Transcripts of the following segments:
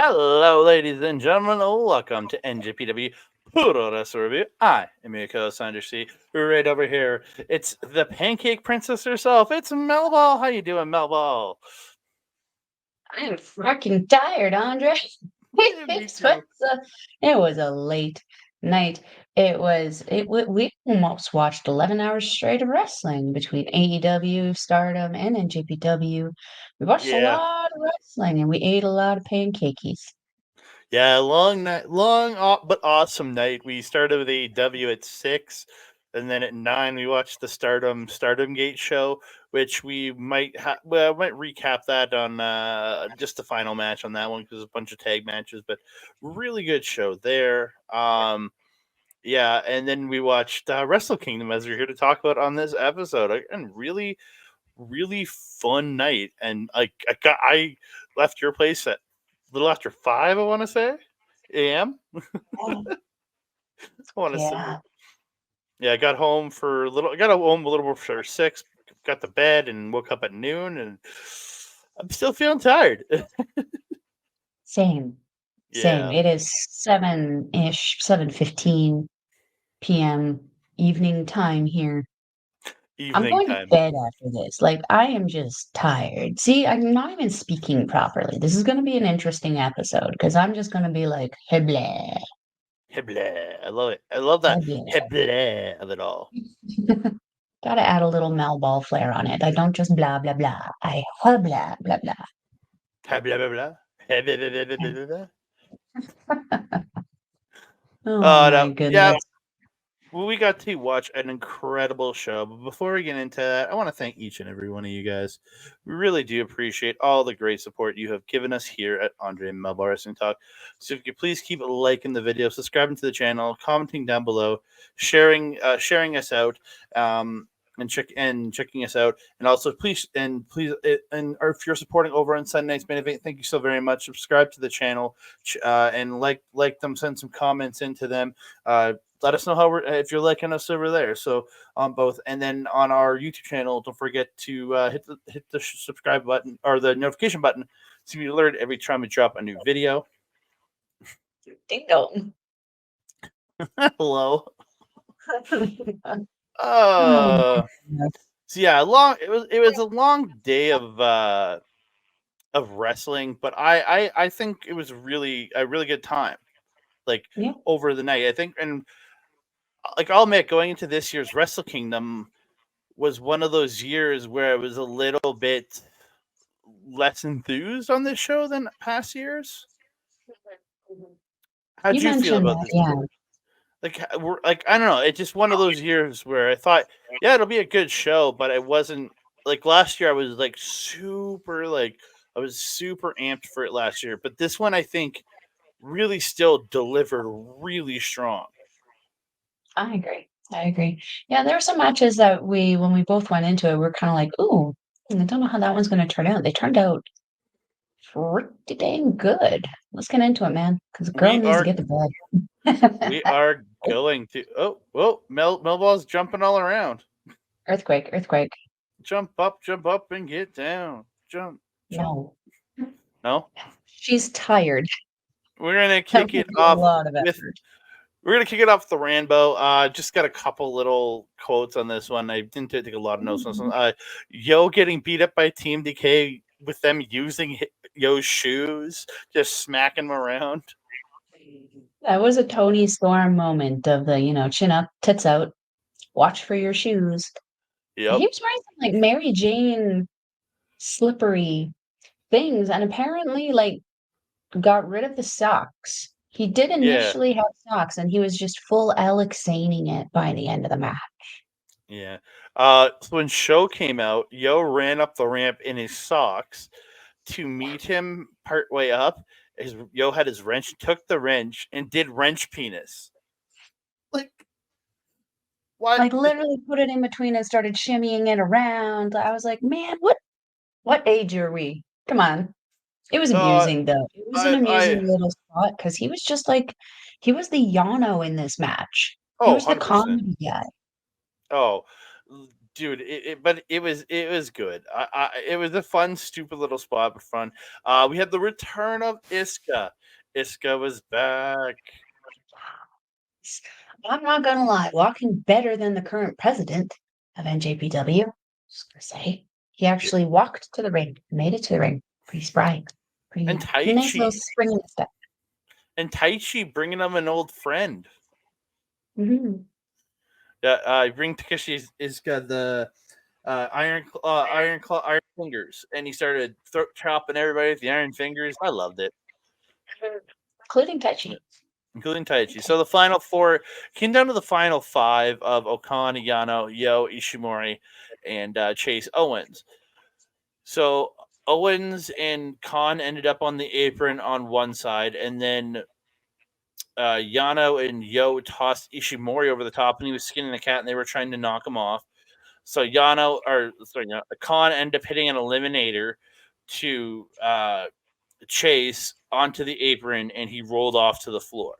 Hello, ladies and gentlemen. Welcome to NJPW Puroresu Review. I am your co-host, C. Right over here, it's the Pancake Princess herself. It's Melball. How you doing, Melball? I'm fucking tired, Andre. It was a late night. We almost watched 11 hours straight of wrestling between AEW, Stardom, and NJPW. We watched a Yeah. lot of wrestling and we ate a lot of pancakeys. Yeah, long night, but awesome night. We started with AEW at 6, and then at 9 we watched the Stardom Gate show, which we might might recap that on just the final match on that one because a bunch of tag matches, but really good show there. Yeah, and then we watched Wrestle Kingdom as we're here to talk about on this episode, and really fun night. And I left your place at a little after 5, I want to say, a.m. I want to say, Yeah. yeah. I got home for a little. I got home a little before 6. Got to bed and woke up at noon, and I'm still feeling tired. Same. Yeah, It is 7-ish, 7:15 p.m. evening time here. I'm evening going to time. bed after this. Like, I am just tired. See, I'm not even speaking properly. This is going to be an interesting episode because I'm just going to be like, hey, blah, Hebla. I love it. I love hey, that blah. hebla of it all. Gotta add a little Mel Ball flair on it. I don't just blah, blah, blah. I blah, blah, blah, blah. Hebla blah blah. Hebla blah blah blah blah. Oh, my No, yeah. goodness. Well, we got to watch an incredible show. But before we get into that, I want to thank each and every one of you guys. We really do appreciate all the great support you have given us here at Andre and Melba Wrestling Talk. So if you could please keep liking the video, subscribing to the channel, commenting down below, sharing us out, checking us out, and also please or if you're supporting over on Sunday Night's Main Event, thank you so very much. Subscribe to the channel, and like them, send some comments into them. Let us know how if you're liking us over there. So on both, and then on our YouTube channel, don't forget to hit the subscribe button or the notification button to be alerted every time we drop a new video. Ding dong. Hello. Oh, my goodness. So yeah, it was a long day of wrestling, but I think it was really a really good time. Like Yeah. over the night, I think, and like I'll admit, going into this year's Wrestle Kingdom was one of those years where I was a little bit less enthused on this show than past years. How'd You you feel mentioned about that, this? yeah. Like I don't know. It's just one of those years where I thought, yeah, it'll be a good show, but I wasn't like last year. I was I was super amped for it last year, but this one I think really still delivered really strong. I agree. I agree. Yeah, there were some matches that when we both went into it, we're kind of like, ooh, I don't know how that one's going to turn out. They turned out pretty dang good. Let's get into it, man, because the girl We needs to are get to we bed. are going to. Oh, whoa! Melball's jumping all around. Earthquake, earthquake. Jump up, and get down. Jump. No, No, she's tired. we're gonna That kick would it be a off lot of with effort. We're gonna kick it off with the Rambo. Just got a couple little quotes on this one. I didn't take a lot of notes on this one. Yo getting beat up by Team DK with them using Yo's shoes, just smacking him around. That was a Tony Storm moment of the, chin up, tits out, watch for your shoes. And Yep. he was wearing some like Mary Jane slippery things, and apparently like got rid of the socks. He did Yeah. initially have socks, and he was just full Alexaning it by the end of the match. Yeah. So when Show came out, Yo ran up the ramp in his socks to meet him partway up. Yo had his wrench, took the wrench, and did wrench penis. Like what? Like literally put it in between and started shimmying it around. I was like, man, what age are we? Come on. It was Uh, amusing though. It was an I amusing little spot because he was just like he was the Yano in this match. He oh, was the 100%. comedy guy. Oh, Dude, but it was good. It was a fun, stupid little spot, but fun. We had the return of Iska. Iska was back. I'm not gonna lie, walking better than the current president of NJPW. Just gonna say, he actually walked to the ring, made it to the ring, pretty spry, And pretty nice Taichi. little spring step. And Taichi bringing him an old friend. Mm-hmm. Bring Takeshi Iska the iron fingers, and he started throat chopping everybody with the iron fingers. I loved it, Including Taichi. including Taichi. So the final four came down to the final five of Okan, Yano, Yo, Ishimori, and Chase Owens. So Owens and Khan ended up on the apron on one side, and then Yano and Yo tossed Ishimori over the top, and he was skinning the cat, and they were trying to knock him off. So Khan ended up hitting an eliminator to Chase onto the apron, and he rolled off to the floor.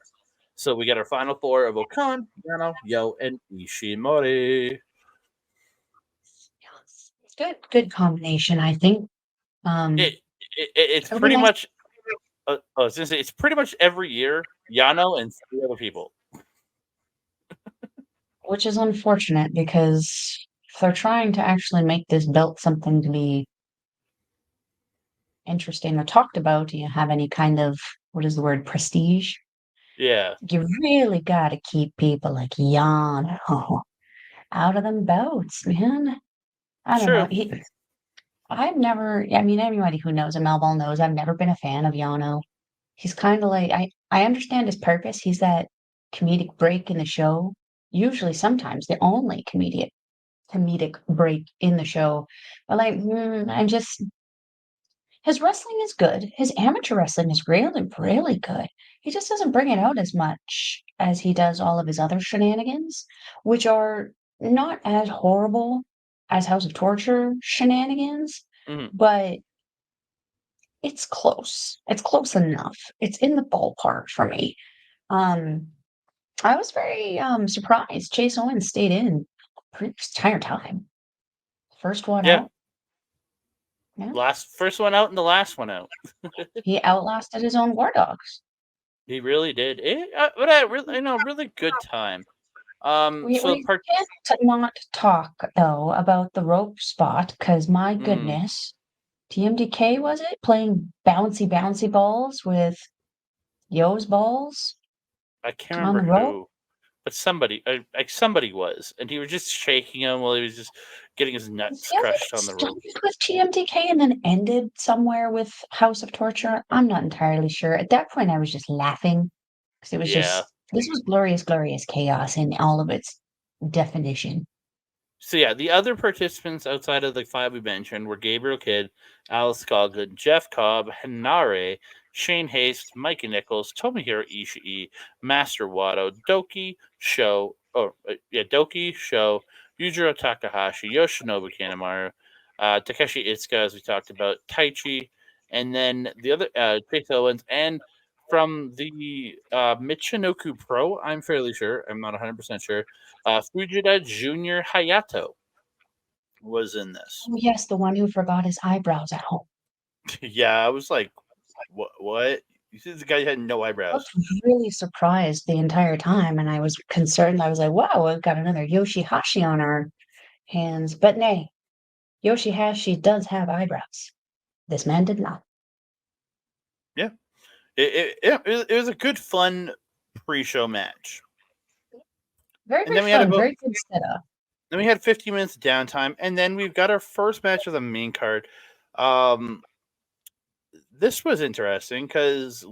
So we got our final four of Okan, Yano, Yo, and Ishimori. Good combination, I think. It, it's It'll be pretty nice, much. I was gonna say it's pretty much every year Yano and three other people. which is unfortunate because if they're trying to actually make this belt something to be interesting or talked about, do you have any kind of, what is the word, prestige? Yeah, You really got to keep people like Yano out of them belts, man. I don't know. true. I've never, I mean, anybody who knows him, Melball knows, I've never been a fan of Yano. He's kind of like, I understand his purpose. He's that comedic break in the show. Usually, sometimes the only comedic break in the show. But like, I'm just his wrestling is good. His amateur wrestling is really, really good. He just doesn't bring it out as much as he does all of his other shenanigans, which are not as horrible as House of Torture shenanigans, Mhm. but it's close. It's close enough. It's in the ballpark for me. Um, I was very surprised Chase Owens stayed in pretty much the entire time. First one Yeah, out. Yeah. first one out and the last one out. He outlasted his own War Dogs. He really did. But I really, really good time. So the We part. can't not talk though about the rope spot because my Mm, goodness, TMDK was it playing bouncy balls with Yo's balls I can't on the remember rope? who, but somebody was, and he was just shaking him while he was just getting his I nuts feel like crushed it on the rope. started with TMDK and then ended somewhere with House of Torture. I'm not entirely sure. At that point, I was just laughing because it was Yeah. just this was glorious chaos in all of its definition. So yeah, the other participants outside of the five we mentioned were Gabriel Kidd, Alice Coughlin, Jeff Cobb, Hinare, Shane Haste, Mikey Nichols, Tomohiro Ishii, Master Wato, Doki, Sho, Yujiro Takahashi, Yoshinobu Kanemaru, Takeshi Itsuka, as we talked about, Taichi, and then the other Chase Owens, and from the Michinoku Pro, I'm fairly sure, I'm not 100% sure, Fujita Junior Hayato was in this. Oh yes, the one who forgot his eyebrows at home. Yeah, I was like, what? What? You said the guy had no I eyebrows. was really surprised the entire time, and I was concerned. I was like, wow, we've got another Yoshihashi on our hands. But nay, Yoshihashi does have eyebrows. This man did not. Yeah, it was a good, fun pre-show match, Very, and very then we had fun, about very good setup. then we had 15 minutes of downtime, and then we've got our first match of the main card. Um, this was interesting because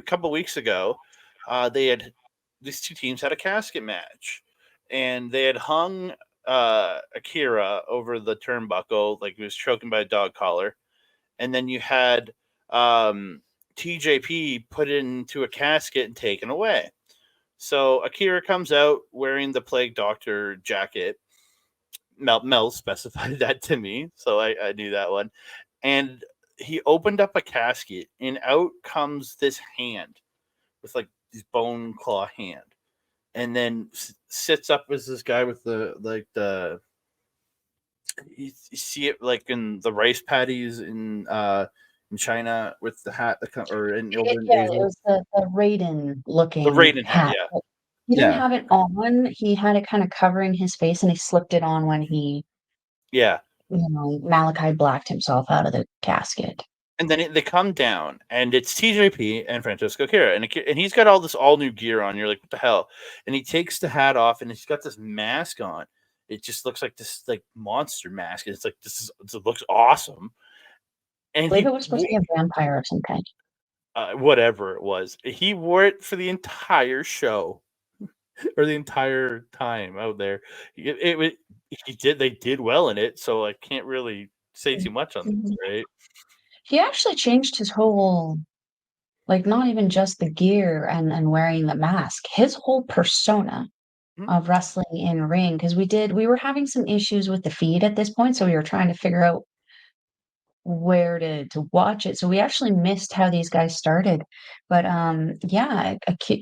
couple weeks ago, they had these two teams had a casket match, and they had hung Akira over the turnbuckle like he was choking by a dog collar, and then you had TJP put into a casket and taken away. So Akira comes out wearing the Plague Doctor jacket. Mel specified that to me, so I knew that one. And he opened up a casket, and out comes this hand with like this bone claw hand, and then sits up as this guy with the You see it like in the rice patties in China with the hat or in over in Yeah, it Asia. was the Raiden The looking Raiden hat, hat. yeah. But he didn't Yeah. have it on. He had it kind of covering his face, and he slipped it on when he, Yeah. Malachi blacked himself out of the casket. And then they come down, and it's TJP and Francesco Akira, and he's got all this all new gear on. You're like, what the hell? And he takes the hat off, and he's got this mask on. It just looks like this like monster mask. And it's like it looks awesome. I And believe it was supposed to be a vampire of some kind. whatever it was, he wore it for the entire show or the entire time out there. They did well in it, so I can't really say too much on Mhm. that, right? He actually changed his whole, like, not even just the gear and wearing the mask, his whole persona Mhm. of wrestling in ring. Because we were having some issues with the feed at this point, so we were trying to figure out where to watch it. So we actually missed how these guys started. But yeah,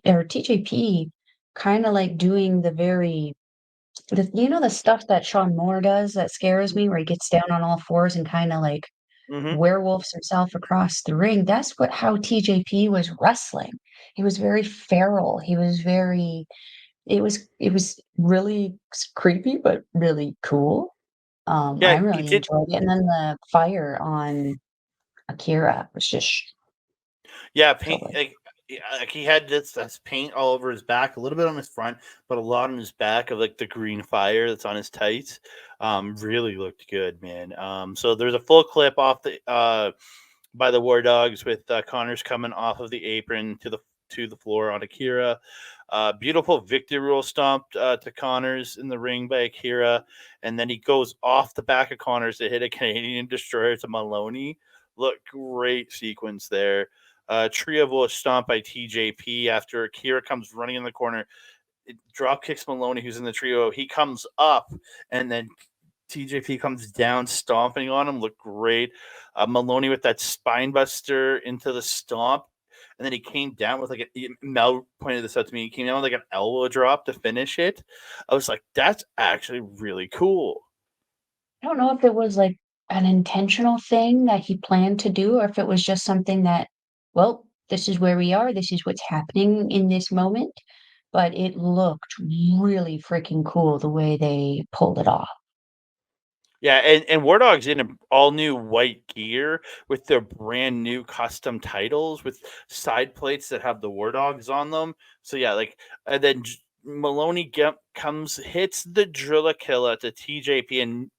or TJP kind of like doing the stuff that Sean Moore does that scares me, where he gets down on all fours and kind of like Mhm. werewolves himself across the ring. That's how TJP was wrestling. He was very feral. He was very it was really creepy, but really cool. Yeah, I he really did. enjoyed it. And then the fire on Akira was just Yeah, paint totally. like, yeah, like he had this paint all over his back, a little bit on his front, but a lot on his back of like the green fire that's on his tights. Really looked good, man. So there's a full clip off the by the War Dogs with Connors coming off of the apron to the floor on Akira. Beautiful victory rule stomped to Connors in the ring by Akira, and then he goes off the back of Connors to hit a Canadian destroyer to Moloney. Look, great sequence there. Trio was stomped by TJP after Akira comes running in the corner. It drop kicks Moloney, who's in the trio. He comes up, and then TJP comes down, stomping on him. Looked great. Moloney with that spine buster into the stomp. And then he came down with Mel pointed this out to me. He came down with like an elbow drop to finish it. I was like, that's actually really cool. I don't know if it was like an intentional thing that he planned to do, or if it was just something that, well, this is where we are, this is what's happening in this moment. But it looked really freaking cool the way they pulled it off. Yeah, and War Dog's in an all new white gear with their brand new custom titles with side plates that have the War Dogs on them. So yeah, like and then Moloney comes hits the Drilla killer to TJP, and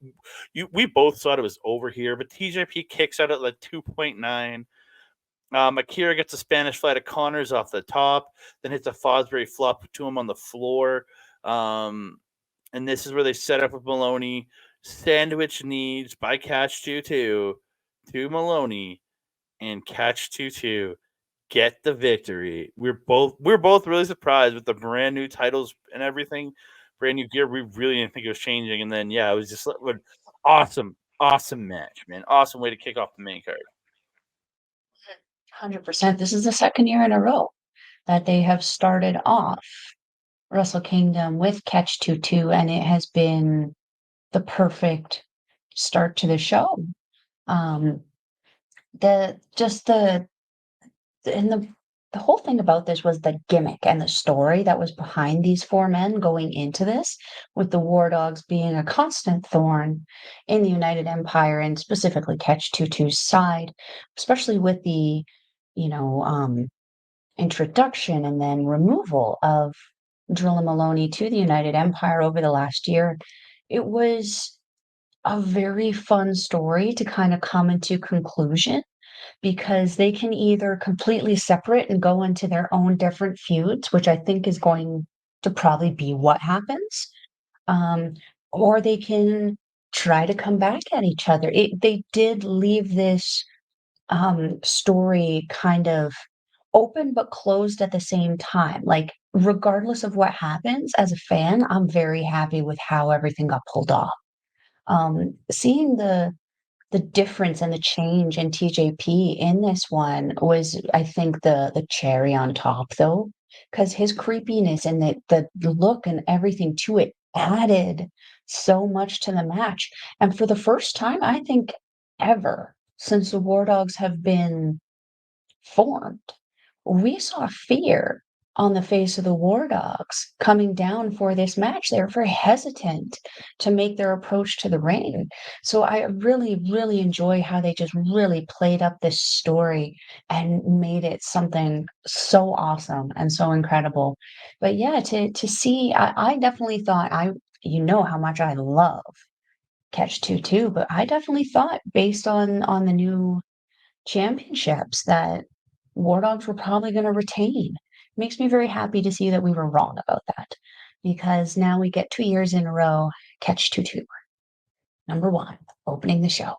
we both thought it was over here, but TJP kicks out at like 2.9. Akira gets a Spanish fly to Connors off the top, then hits a Fosbury flop to him on the floor. And this is where they set up with Moloney. Sandwich needs by Catch 2-2 to Moloney, and Catch 2-2 get the victory. We're both really surprised with the brand new titles and everything, brand new gear. We really didn't think it was changing, and then yeah, it was just like awesome match, man. Awesome way to kick off the main card. 100%. This is the second year in a row that they have started off Wrestle Kingdom with Catch 2-2, and it has been the perfect start to the show. Um, the just and the whole thing about this was the gimmick and the story that was behind these four men going into this, with the War Dogs being a constant thorn in the United Empire and specifically Catch 2-2's side, especially with the, you know, introduction and then removal of Drilla Maloney to the United Empire over the last year. It was a very fun story to kind of come into conclusion, because they can either completely separate and go into their own different feuds, which I think is going to probably be what happens, um, or they can try to come back at each other. They did leave this story kind of open but closed at the same time. Like, regardless of what happens, as a fan, I'm very happy with how everything got pulled off. Seeing the difference and the change in TJP in this one was, I think, the cherry on top, though, because his creepiness and the look and everything to it added so much to the match. And for the first time, I think ever since the War Dogs have been formed, we saw fear on the face of the War Dogs coming down for this match. They were very hesitant to make their approach to the ring. So I really, really enjoy how they just really played up this story and made it something so awesome and so incredible. But yeah, to see, I definitely thought you know how much I love Catch 2 but I definitely thought based on the new championships that War Dogs were probably going to retain. Makes me very happy to see that we were wrong about that because now we get 2 years in a row. Catch 2 number one, opening the show.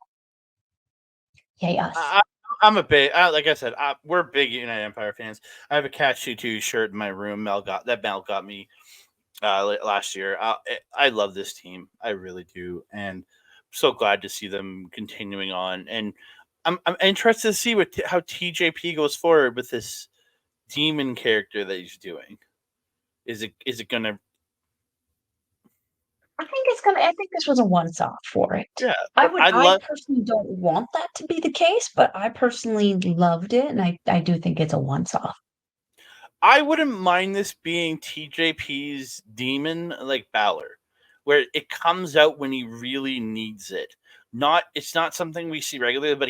Yay, us. I'm a big, like I said, we're big United Empire fans. I have a Catch 2 shirt in my room. Mel got me last year. I love this team. I really do. And I'm so glad to see them continuing on. And I'm interested to see how TJP goes forward with this demon character that he's doing. Is it gonna? I think this was a once-off for it. Yeah, I personally don't want that to be the case, but I personally loved it, and I do think it's a once-off. I wouldn't mind this being TJP's demon like Balor, where it comes out when he really needs it. It's not something we see regularly, but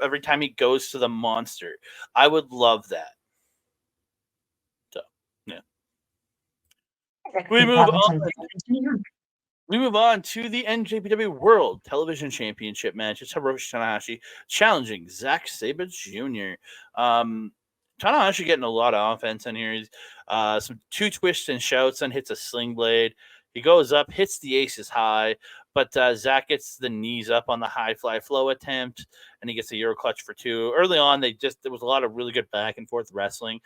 every time he goes to the monster, I would love that. So yeah, we move on. We move on to the NJPW World Television Championship match. It's Hiroshi Tanahashi challenging Zack Sabre Jr. Tanahashi getting a lot of offense in here. He's some 2 twists and shouts and hits a sling blade. He goes up, hits the aces high, but Zack gets the knees up on the high fly flow attempt, and he gets a Euro clutch for 2. Early on, there was a lot of really good back and forth wrestling.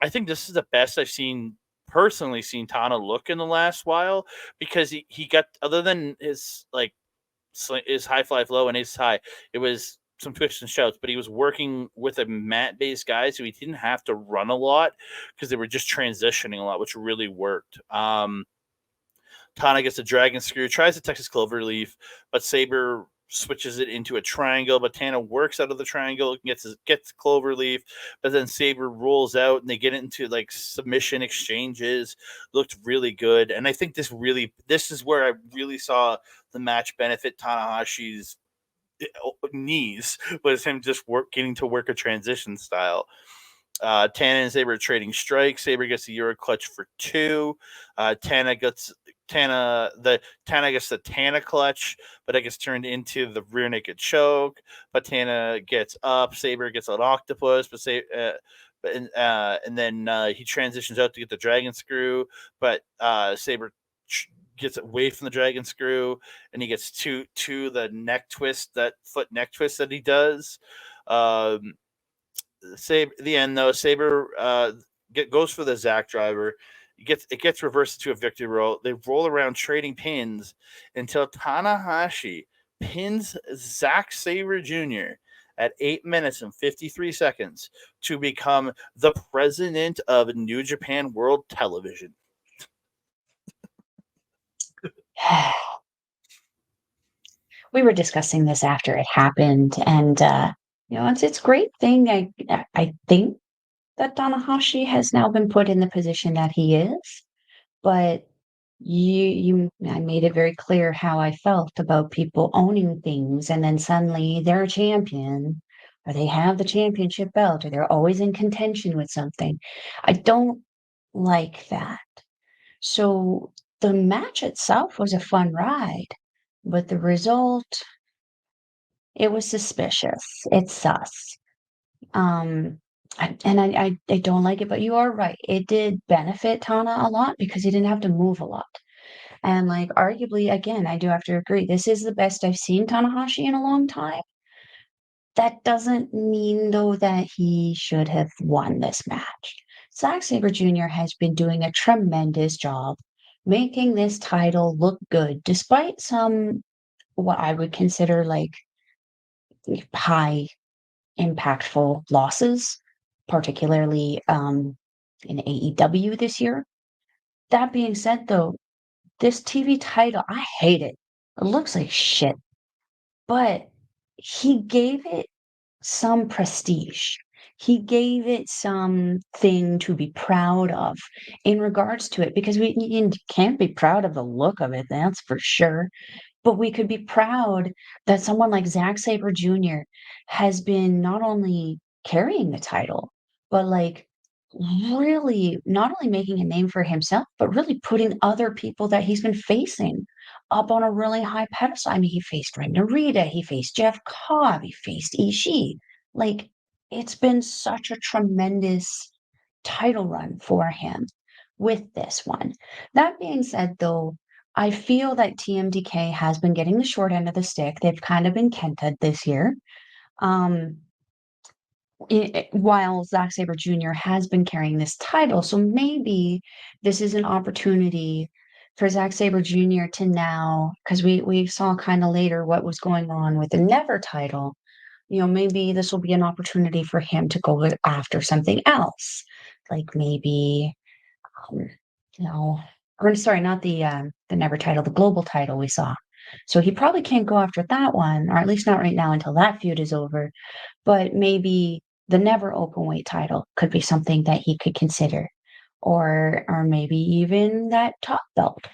I think this is the best I've personally seen Tana look in the last while because he got, other than his high fly flow and his high, it was some twists and shouts, but he was working with a mat based guy, so he didn't have to run a lot because they were just transitioning a lot, which really worked. Tana gets a dragon screw, tries the Texas clover leaf, but Sabre switches it into a triangle, but Tana works out of the triangle, gets clover leaf, but then Sabre rolls out and they get into like submission exchanges. Looked really good. And I think this is where I really saw the match benefit Tanahashi's knees, was him just getting to work a transition style. Tana and Sabre trading strikes. Sabre gets the Euro clutch for 2. Tana gets the Tana clutch, but it gets turned into the rear naked choke. But Tana gets up. Sabre gets an octopus, and then he transitions out to get the dragon screw. But Sabre gets away from the dragon screw, and he gets to the neck twist, that foot neck twist that he does. The end though, Sabre goes for the Zack driver. It gets reversed to a victory roll. They roll around trading pins until Tanahashi pins Zack Sabre Jr. at 8 minutes and 53 seconds to become the president of New Japan World Television. We were discussing this after it happened, and it's a great thing. I think that Tanahashi has now been put in the position that he is, but I made it very clear how I felt about people owning things, and then suddenly they're a champion, or they have the championship belt, or they're always in contention with something. I don't like that. So the match itself was a fun ride, but the result, it was suspicious. It's sus. I don't like it, but you are right. It did benefit Tana a lot because he didn't have to move a lot. And like arguably, again, I do have to agree, this is the best I've seen Tanahashi in a long time. That doesn't mean though that he should have won this match. Zack Sabre Jr. has been doing a tremendous job making this title look good, despite some what I would consider like high impactful losses, particularly in AEW this year. That being said, though, this TV title, I hate it. It looks like shit. But he gave it some prestige. He gave it something to be proud of in regards to it, because we you can't be proud of the look of it, that's for sure. But we could be proud that someone like Zack Sabre Jr. has been not only carrying the title, but like really not only making a name for himself, but really putting other people that he's been facing up on a really high pedestal. I mean, he faced Narita, he faced Jeff Cobb, he faced Ishii. Like, it's been such a tremendous title run for him with this one. That being said, though, I feel that TMDK has been getting the short end of the stick. They've kind of been kented this year. While Zack Sabre Jr. has been carrying this title. So maybe this is an opportunity for Zack Sabre Jr. to now, because we saw kind of later what was going on with the Never title. Maybe this will be an opportunity for him to go after something else, like maybe, um, or sorry, not the Never title, the Global title we saw. So he probably can't go after that one, or at least not right now until that feud is over. But maybe the Never Openweight title could be something that he could consider, or maybe even that top belt.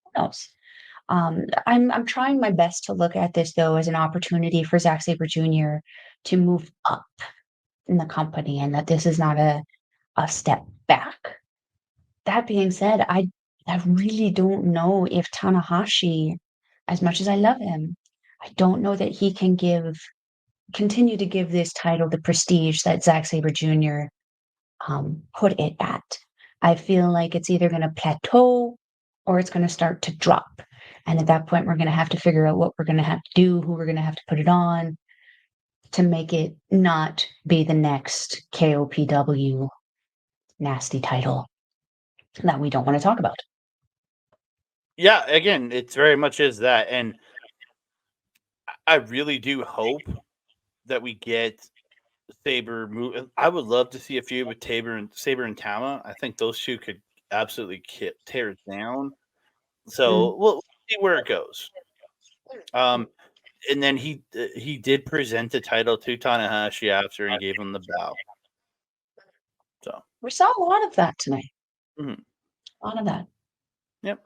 Who knows? I'm trying my best to look at this though as an opportunity for Zack Sabre Jr. to move up in the company, and that this is not a step back. That being said, I really don't know if Tanahashi, as much as I love him, I don't know that he can continue to give this title the prestige that Zack Sabre Jr. Put it at. I feel like it's either going to plateau or it's going to start to drop. And at that point, we're going to have to figure out what we're going to have to do, who we're going to have to put it on to make it not be the next KOPW nasty title that we don't want to talk about. Yeah, again, it very much is that. And I really do hope that we get Sabre move. I would love to see a feud with Sabre and Tama. I think those two could absolutely tear it down. So we'll see where it goes. And then he did present the title to Tanahashi after and gave him the bow. So We saw a lot of that tonight. mhm. A lot of that. Yep.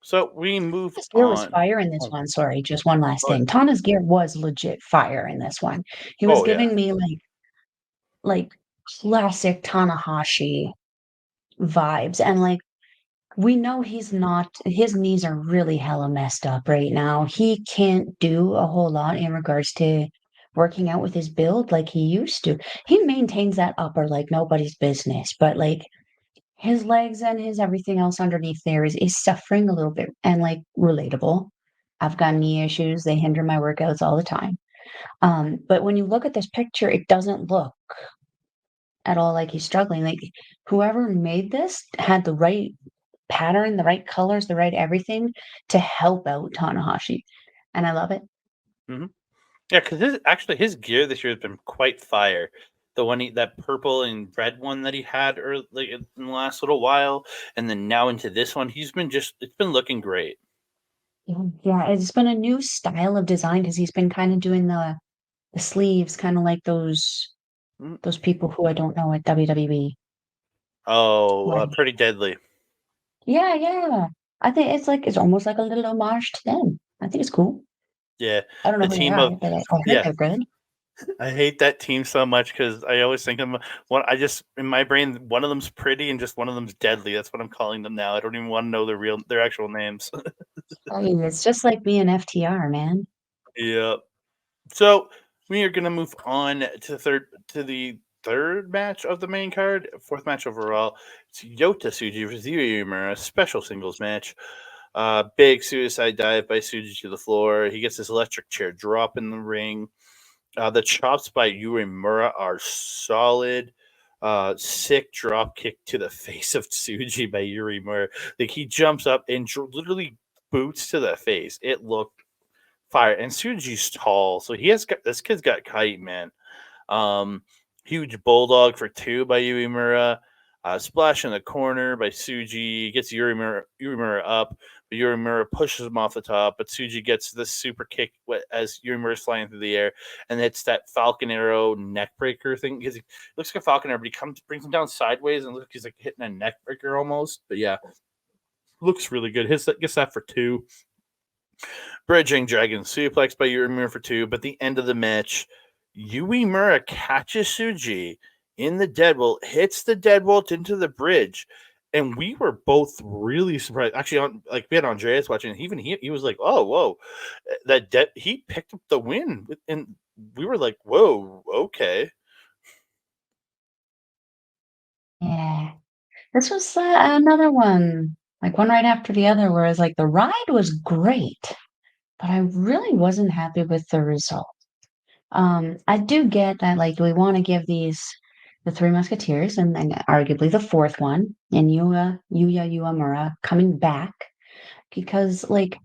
So we move Tana's gear was on. fire in this one. Sorry, just one last Oh, thing. Tana's gear was legit fire in this one. He was oh yeah. giving me like classic Tanahashi vibes, and like we know he's not, his knees are really hella messed up right now. He can't do a whole lot in regards to working out with his build like he used to. He maintains that upper like nobody's business, but like his legs and his everything else underneath there is suffering a little bit, and like relatable. I've got knee issues, they hinder my workouts all the time. But when you look at this picture, it doesn't look at all like he's struggling. Like whoever made this had the right pattern, the right colors, the right everything to help out Tanahashi. And I love it. Mm-hmm. Yeah, because his gear this year has been quite fire. The one that purple and red one that he had early in the last little while, and then now into this one, it's been looking great. Yeah, it's been a new style of design because he's been kind of doing the sleeves, kind of like Mm. those people who I don't know at WWE. Oh, Like, pretty deadly. yeah, yeah. I think it's almost like a little homage to them. I think it's cool. Yeah, I don't know the who they team are, of but I heard yeah. they're good. I hate that team so much because I always think of one. I just in my brain, one of them's pretty and just one of them's deadly. That's what I'm calling them now. I don't even want to know their actual names. I mean, it's just like being FTR, man. Yeah. So we are gonna move on to the third match of the main card, fourth match overall. It's Yota Tsuji versus Uemura, special singles match. Big suicide dive by Tsuji to the floor. He gets his electric chair drop in the ring. The chops by Uemura are solid. Sick drop kick to the face of Tsuji by Uemura. Like he jumps up and literally boots to the face. It looked fire. And Tsuji's tall, so this kid's got kite, man. Huge bulldog for two by Uemura. Splash in the corner by Tsuji, gets Uemura up, but Uemura pushes him off the top, but Tsuji gets this super kick as Uemura's flying through the air, and it's that Falcon Arrow neck breaker thing. He looks like a Falcon Arrow, but he brings him down sideways, and looks like he's like hitting a neck breaker almost. But yeah, looks really good. Gets that for 2. Bridging Dragon Suplex by Uemura for 2, but the end of the match, Uemura catches Tsuji in the deadbolt, hits the deadbolt into the bridge, and we were both really surprised. Actually, we had Andreas watching, even he was like, "Oh, whoa!" He picked up the win, and we were like, "Whoa, okay." Yeah, this was another one, like one right after the other, whereas like the ride was great, but I really wasn't happy with the result. I do get that, like, we want to give the Three Musketeers and arguably the fourth one, and Yuya Uemura coming back because, like,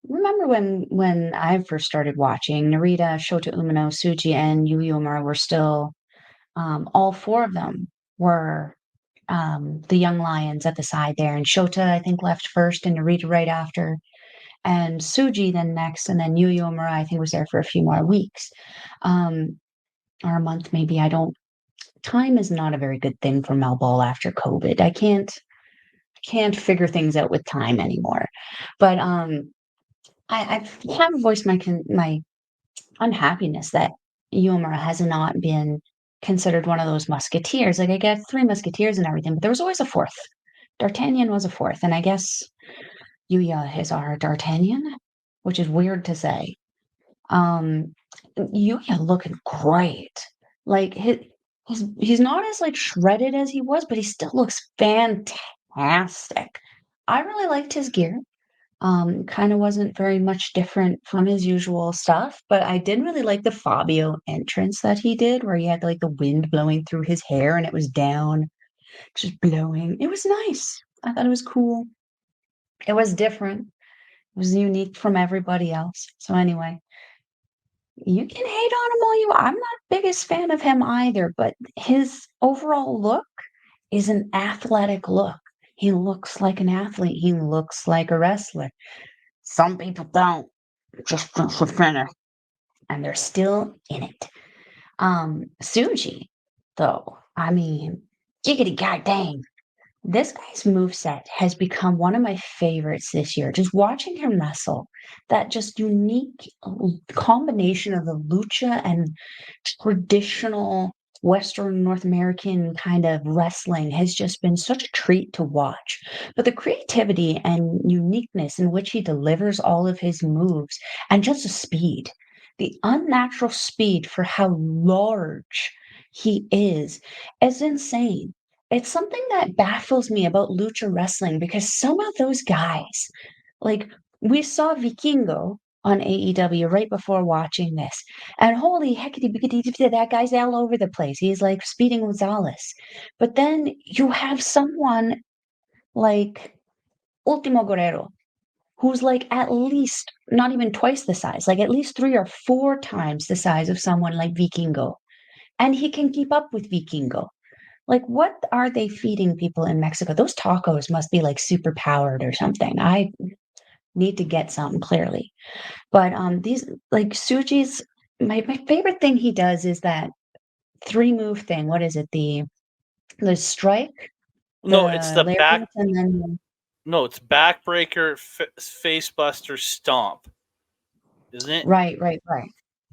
remember when I first started watching Narita, Shota Umino, Tsuji, and Yuya Uemura were still, all 4 of them were the young lions at the side there, and Shota I think left first, and Narita right after, and Tsuji then next, and then Yuya Uemura I think was there for a few more weeks. Or a month maybe. I don't Time is not a very good thing for Mel Ball after COVID. I can't figure things out with time anymore. But I've kind of voiced my unhappiness that Uemura has not been considered one of those musketeers. Like I get Three Musketeers and everything, but there was always a fourth. D'Artagnan was a fourth, and I guess Yuya is our D'Artagnan, which is weird to say. Um, Yuya looking great. Like he's not as like shredded as he was, but he still looks fantastic. I really liked his gear. Kind of wasn't very much different from his usual stuff, but I did really like the Fabio entrance that he did, where he had like the wind blowing through his hair and it was down, just blowing. It was nice. I thought it was cool. It was different. It was unique from everybody else. So anyway, you can hate on him all you want. I'm not biggest fan of him either, but his overall look is an athletic look. He looks like an athlete. He looks like a wrestler. Some people don't. Just for fun, and they're still in it. Tsuji, though, I mean, giggity goddamn. This guy's moveset has become one of my favorites this year. Just watching him wrestle, that just unique combination of the lucha and traditional Western North American kind of wrestling has just been such a treat to watch. But the creativity and uniqueness in which he delivers all of his moves and just the unnatural speed for how large he is insane. It's something that baffles me about lucha wrestling because some of those guys, like we saw Vikingo on AEW right before watching this, and holy heckity bickety, that guy's all over the place. He's like Speeding Gonzalez. But then you have someone like Ultimo Guerrero, who's like at least not even twice the size, like at least 3 or 4 times the size of someone like Vikingo. And he can keep up with Vikingo. Like, what are they feeding people in Mexico? Those tacos must be like super powered or something. I need to get some clearly. But these like Suji's my favorite thing he does is that 3 move thing. What is it? The strike, No, it's the the back. lariat, and then No, it's backbreaker, face buster, stomp, isn't it? right.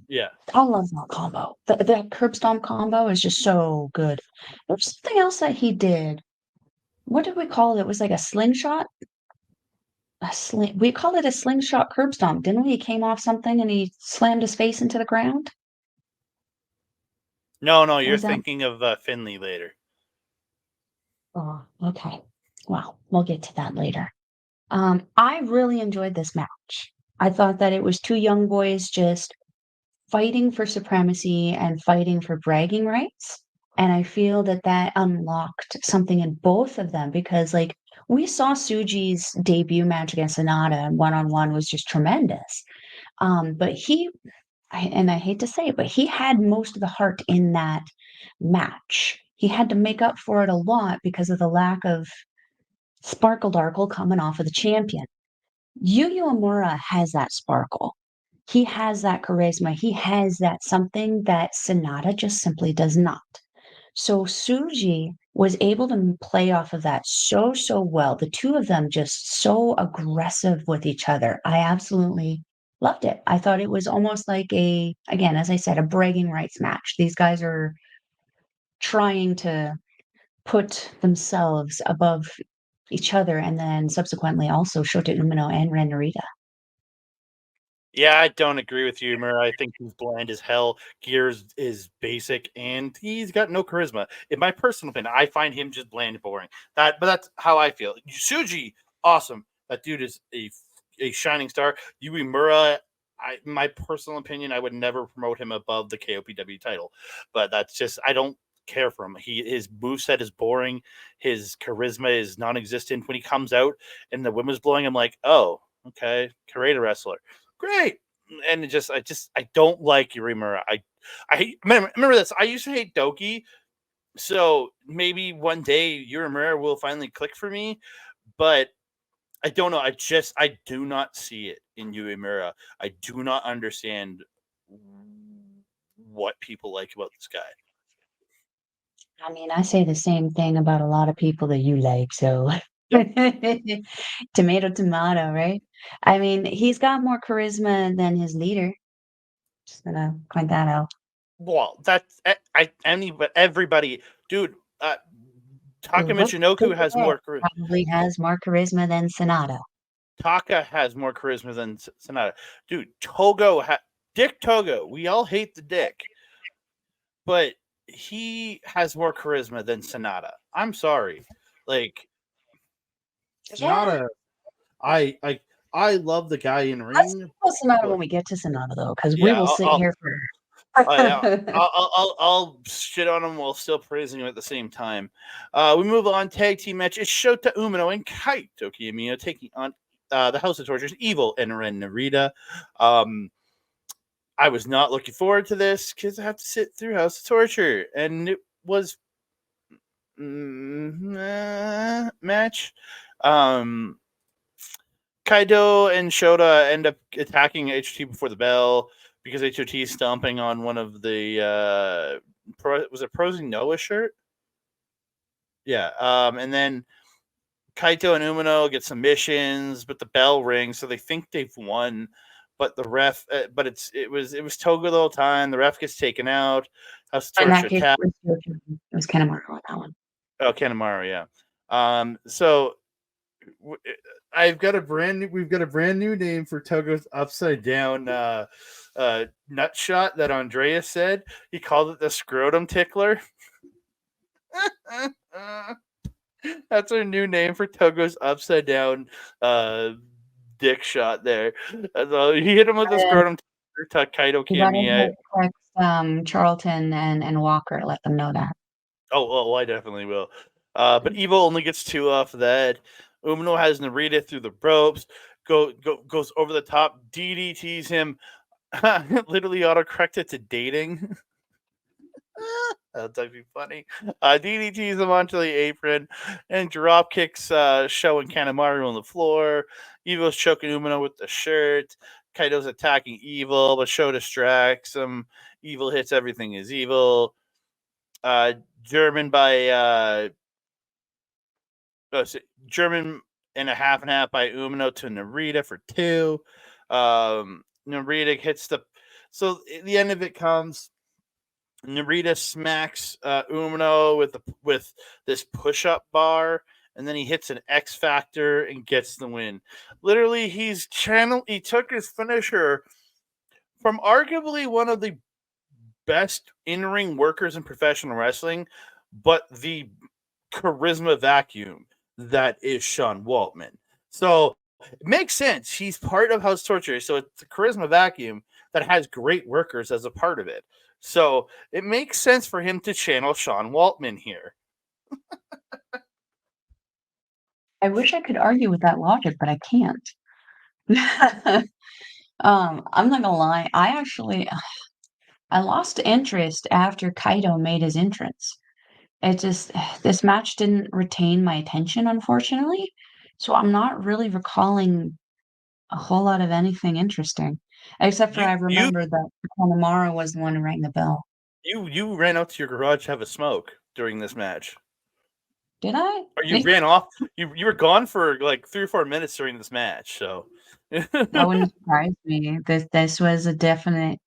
Yeah. I love that combo. That curb stomp combo is just so good. There's something else that he did. What did we call it? It was like a slingshot. We called it a slingshot curb stomp, didn't we? He came off something and he slammed his face into the ground. No, Or you're was that? thinking of Finlay later. Oh, okay. Well, we'll get to that later. I really enjoyed this match. I thought that it was 2 young boys just fighting for supremacy and fighting for bragging rights. And I feel that that unlocked something in both of them because, like, we saw Suji's debut match against Sanada and one-on-one was just tremendous. But and I hate to say it, but he had most of the heart in that match. he had to make up for it a lot because of the lack of sparkle darkle coming off of the champion. Uemura has that sparkle. He has that charisma. He has that something that Sanada just simply does not. So Tsuji was able to play off of that so well. The two of them just so aggressive with each other. I absolutely loved it. I thought it was almost like again, as I said, a bragging rights match. These guys are trying to put themselves above each other, and then subsequently also Shota Umino and Narita. Yeah, I don't agree with you, Uemura. I think he's bland as hell. Gears is basic, and he's got no charisma. In my personal opinion, I find him just bland and boring. But that's how I feel. Tsuji, awesome. That dude is a shining star. Uemura, my personal opinion, I would never promote him above the KOPW title. But that's just I don't care for him. His moveset is boring. His charisma is non-existent. When he comes out and the wind was blowing, I'm like, oh, okay, Karate wrestler. Great. And I don't like Uemura. I remember this. I used to hate Doki, so maybe one day Uemura will finally click for me, but I don't know. I do not see it in Uemura. I do not understand what people like about this guy. I mean, I say the same thing about a lot of people that you like, so tomato, tomato, right? I mean, he's got more charisma than his leader. Just gonna point that out. Well, that's but everybody, dude. Taka Look Michinoku has more. probably has more charisma than Sanada. Taka has more charisma than Sanada. Dude, Dick Togo. We all hate the Dick, but he has more charisma than Sanada. I'm sorry. Like Sanada, I love the guy in Let's ring. talk about Sanada when we get to Sanada, though, because we Yeah, will sit here for. I'll shit on him while still praising him at the same time. We move on. Tag team match. It's Shota Umino and Kaito Kiyomiya taking on the House of Torture's Evil and Narita. I was not looking forward to this because I have to sit through House of Torture, and it was match. Kaito and Shota end up attacking HOT before the bell because HOT is stomping on one of the was it Prosing Noah shirt? Yeah. And then Kaito and Umino get submissions, but the bell rings, so they think they've won. But the ref, but it was Toga the whole time. The ref gets taken out. House of In that Torture case, attack. it was Kanemaru on that one. Oh, Kanemaru, yeah. So we've got a brand new name for Togo's upside down nut shot that Andreas said. He called it the scrotum tickler. That's our new name for Togo's upside down dick shot there. So he hit him with the scrotum tickler to Kaito Kiyomiya. Charlton and Walker, let them know that. Oh, I definitely will. But Evil only gets 2 off of that. Umino has Narita through the ropes, goes over the top, DDTs him, literally autocorrected to dating. That'd be funny. DDTs him onto the apron and drop kicks Sho and Kanemaru on the floor. Evil's choking Umino with the shirt. Kaito's attacking Evil, but Sho distracts him. Evil hits everything is evil. German by German and a half by Umino to Narita for 2. Narita hits so the end of it comes. Narita smacks Umino with this push-up bar, and then he hits an X Factor and gets the win. Literally, he took his finisher from arguably one of the best in-ring workers in professional wrestling, but the charisma vacuum that is Sean Waltman. So it makes sense. He's part of House Torture, so it's a charisma vacuum that has great workers as a part of it. So it makes sense for him to channel Sean Waltman here. I wish I could argue with that logic, but I can't. I'm not gonna lie. I lost interest after Kaito made his entrance it just this match didn't retain my attention, unfortunately. So I'm not really recalling a whole lot of anything interesting, except for You I you remember that Konamara was the one who rang the bell. you ran out to your garage to have a smoke during this match. Did I? Or you ran off. You were gone for like 3 or 4 minutes during this match. So That wouldn't surprise me. This was a definite,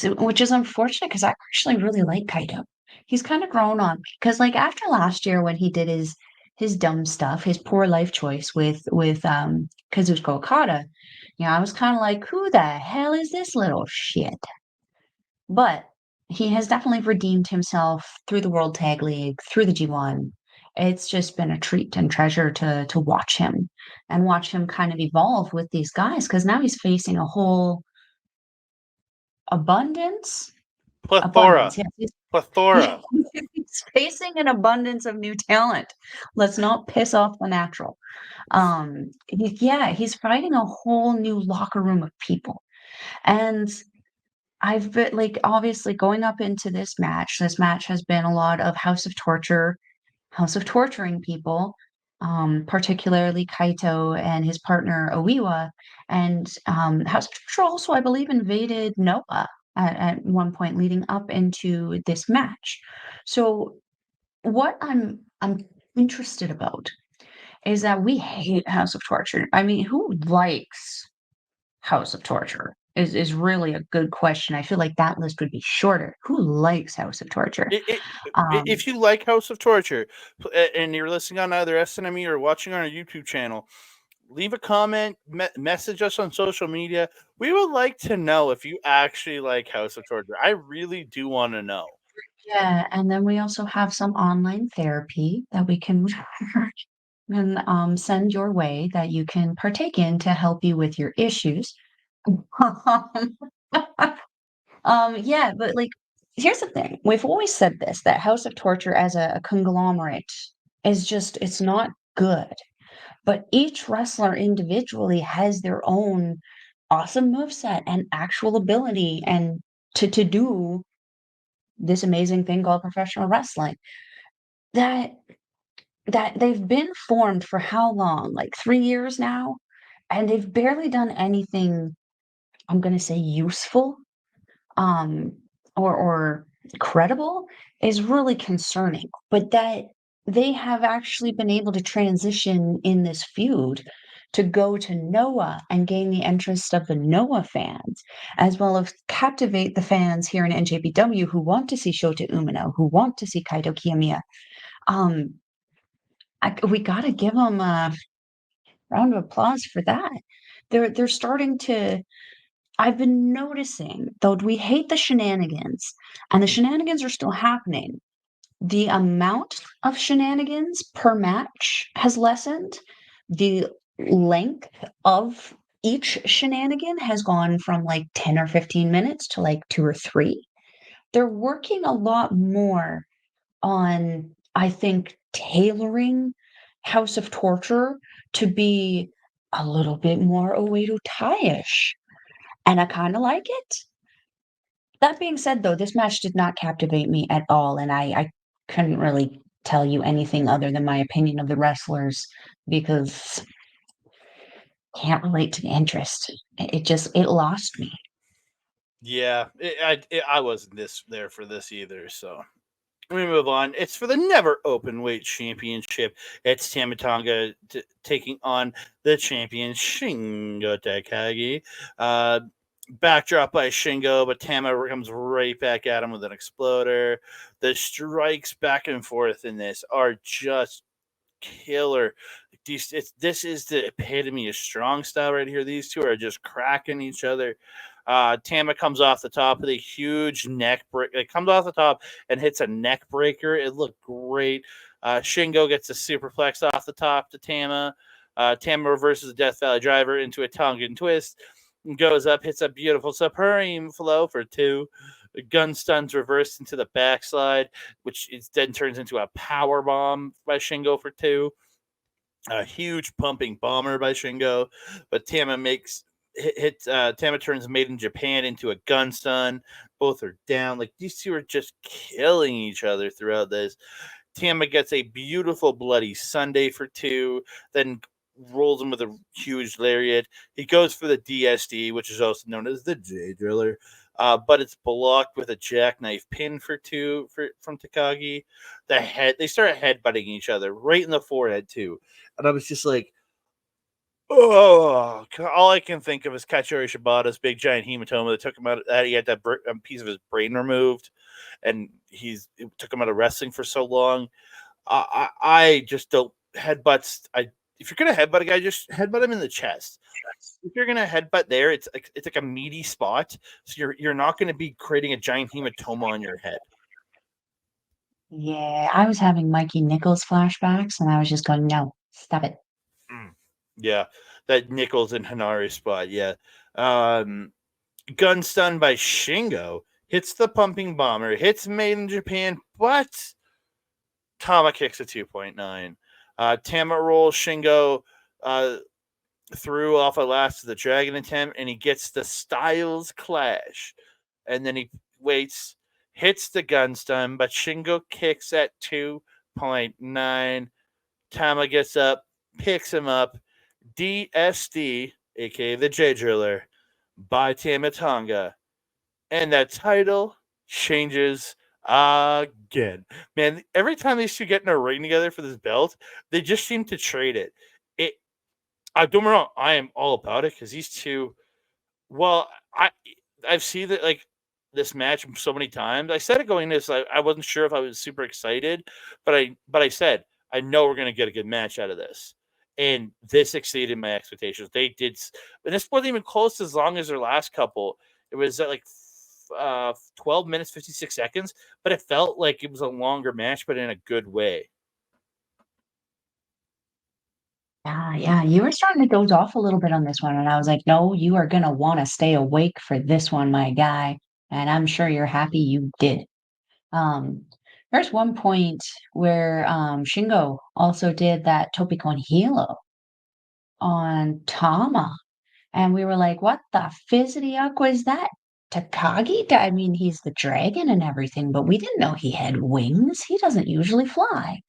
which is unfortunate because I actually really like Kaito. He's kind of grown on me because, like, after last year when he did his dumb stuff, his poor life choice with Kazuchika Okada, I was kind of like, who the hell is this little shit? But he has definitely redeemed himself through the World Tag League, through the G1. It's just been a treat and treasure to watch him and watch him kind of evolve with these guys because now he's facing a whole abundance. plethora, Abundance, yes. plethora. He's facing an abundance of new talent. Let's not piss off the natural. He's fighting a whole new locker room of people. And I've been like obviously going up into this match. This match has been a lot of House of Torture, House of Torturing people, particularly Kaito and his partner Oiwa. And House of Torture also, I believe, invaded Noah at one point leading up into this match. So what I'm interested about is that we hate House of Torture. I mean, who likes House of Torture is really a good question. I feel like that list would be shorter. Who likes House of Torture? It, it, Um, if you like House of Torture and you're listening on either SNME or watching on our YouTube channel, leave a comment, message us on social media. We would like to know if you actually like House of Torture. I really do want to know. yeah, and then we also have some online therapy that we can and send your way that you can partake in to help you with your issues. Yeah, but like, here's the thing. We've always said this, that House of Torture as a conglomerate is just, it's not good. But each wrestler individually has their own awesome moveset and actual ability and to do this amazing thing called professional wrestling. That that they've been formed for how long? Like 3 years now? And they've barely done anything, I'm gonna say useful, um, or credible is really concerning. But that they have actually been able to transition in this feud to go to Noah and gain the interest of the Noah fans, as well as captivate the fans here in NJPW who want to see Shota Umino, who want to see Kaito Kiyomiya. Um, we got to give them a round of applause for that. They're starting to. I've been noticing, though we hate the shenanigans, and the shenanigans are still happening. The amount of shenanigans per match has lessened. The length of each shenanigan has gone from like 10 or 15 minutes to like 2 or 3. They're working a lot more on, I think, tailoring House of Torture to be a little bit more Oedo Tai-ish. And I kind of like it. That being said, though, this match did not captivate me at all, and I couldn't really tell you anything other than my opinion of the wrestlers because can't relate to the interest. It lost me. Yeah, I wasn't there for this either. So we move on. It's for the never open weight championship. It's Tama Tonga taking on the champion Shingo Takagi. Backdrop by Shingo, but Tama comes right back at him with an exploder. The strikes back and forth in this are just killer. This is the epitome of strong style right here. These two are just cracking each other. Tama comes off the top with a huge neck break. It comes off the top and hits a neck breaker. It looked great. Shingo gets a superplex off the top to Tama. Tama reverses the Death Valley Driver into a Tongan twist. Goes up, hits a beautiful Supreme Flow for 2. The gun stuns reversed into the backslide, which then turns into a power bomb by Shingo for 2. A huge pumping bomber by Shingo, but Tama makes Tama turns Made in Japan into a gun stun. Both are down. Like these two are just killing each other throughout this. Tama gets a beautiful bloody Sunday for 2, then rolls him with a huge lariat. He goes for the DSD, which is also known as the J Driller, but it's blocked with a jackknife pin for 2 from Takagi. They start headbutting each other right in the forehead too, and I was just like, oh, all I can think of is Katsuyori Shibata's big giant hematoma that took him out. That he had that piece of his brain removed, and it took him out of wrestling for so long. I just don't headbutts. If you're gonna headbutt a guy, just headbutt him in the chest. If you're gonna headbutt there, it's like a meaty spot, so you're not gonna be creating a giant hematoma on your head. Yeah, I was having Mikey Nichols flashbacks, and I was just going, no, stop it. Yeah, that Nichols and Hanare spot. Yeah, gun stun by Shingo hits the pumping bomber, hits Made in Japan, but Tama kicks a 2.9. Tama rolls Shingo through off a last of the Dragon attempt, and he gets the Styles Clash. And then he waits, hits the gun stun, but Shingo kicks at 2.9. Tama gets up, picks him up. DSD, aka the J Driller, by Tama Tonga. And that title changes again. Man, every time these two get in a ring together for this belt, they just seem to trade it. I don't get me wrong, I am all about it because these two. Well, I've seen that like this match so many times. I said it going into this, I wasn't sure if I was super excited, but I said I know we're gonna get a good match out of this, and this exceeded my expectations. They did, and this wasn't even close as long as their last couple. It was at like 12 minutes 56 seconds, but it felt like it was a longer match, but in a good way. Yeah, you were starting to doze off a little bit on this one, and I was like, no, you are gonna want to stay awake for this one, my guy. And I'm sure you're happy you did. Um, there's one point where Shingo also did that Tope con Hilo on Tama, and we were like, what the fizzity was that? Takagi? I mean, he's the dragon and everything, but we didn't know he had wings. He doesn't usually fly.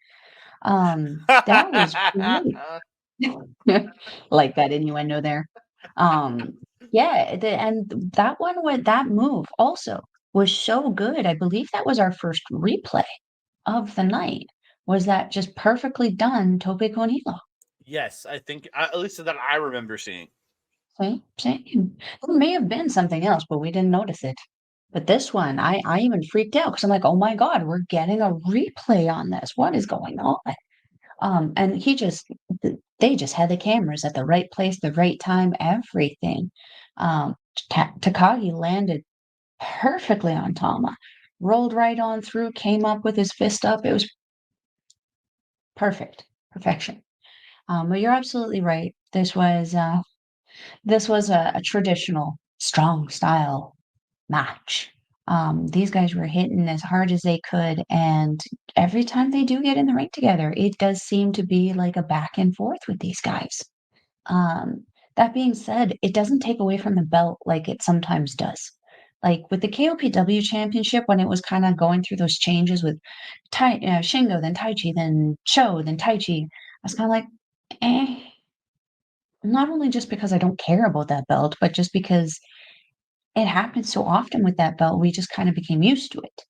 That was great. Like that innuendo there. Um, yeah, and that one went that move also was so good. I believe that was our first replay of the night. Was that just perfectly done Tope con Hilo? Yes, I think at least that I remember seeing. Same. There may have been something else, but we didn't notice it. But this one, I even freaked out because I'm like, oh my God, we're getting a replay on this. What is going on? And they just had the cameras at the right place, the right time, everything. Takagi landed perfectly on Tama, rolled right on through, came up with his fist up. It was perfection. But you're absolutely right. This was a traditional strong style match. These guys were hitting as hard as they could, and every time they do get in the ring together, it does seem to be like a back and forth with these guys. Um, that being said, it doesn't take away from the belt like it sometimes does. Like with the KOPW championship, when it was kind of going through those changes with Shingo, then Taichi, then Cho, then Taichi, I was kind of like, eh. Not only just because I don't care about that belt, but just because it happens so often with that belt, we just kind of became used to it.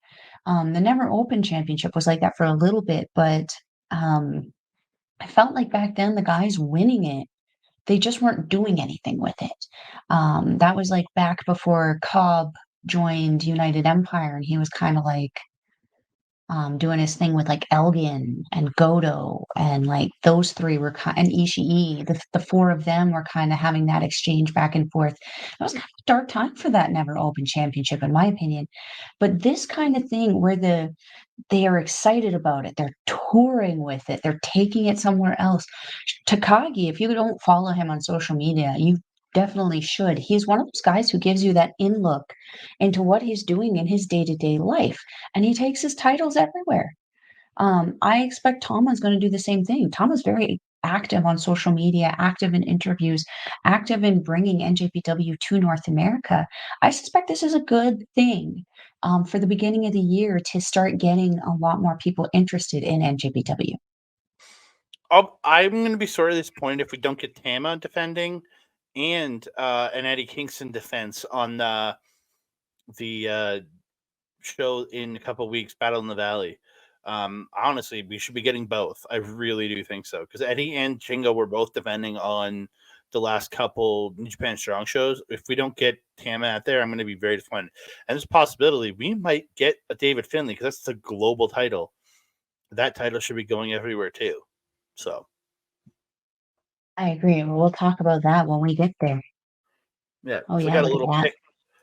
The Never Open Championship was like that for a little bit, but I felt like back then the guys winning it, they just weren't doing anything with it. That was like back before Cobb joined United Empire, and he was kind of like doing his thing with like Elgin and Goto, and like those three were and Ishii. The four of them were kind of having that exchange back and forth. It was kind of a dark time for that Never Open Championship, in my opinion. But this kind of thing where they are excited about it, they're touring with it, they're taking it somewhere else. Takagi, if you don't follow him on social media, you definitely should. He's one of those guys who gives you that in look into what he's doing in his day-to-day life, and he takes his titles everywhere. I expect Tama's going to do the same thing. Tama's very active on social media, active in interviews, active in bringing NJPW to North America. I suspect this is a good thing for the beginning of the year to start getting a lot more people interested in NJPW. I'm going to be sort of disappointed if we don't get Tama defending and an Eddie Kingston defense on the show in a couple of weeks, Battle in the Valley. Honestly, we should be getting both. I really do think so, because Eddie and Shingo were both defending on the last couple New Japan Strong shows. If we don't get Tama out there, I'm going to be very disappointed. And there's a possibility we might get a David Finlay, because that's the global title. That title should be going everywhere too. So I agree. We'll talk about that when we get there. yeah, Oh so yeah, look at that.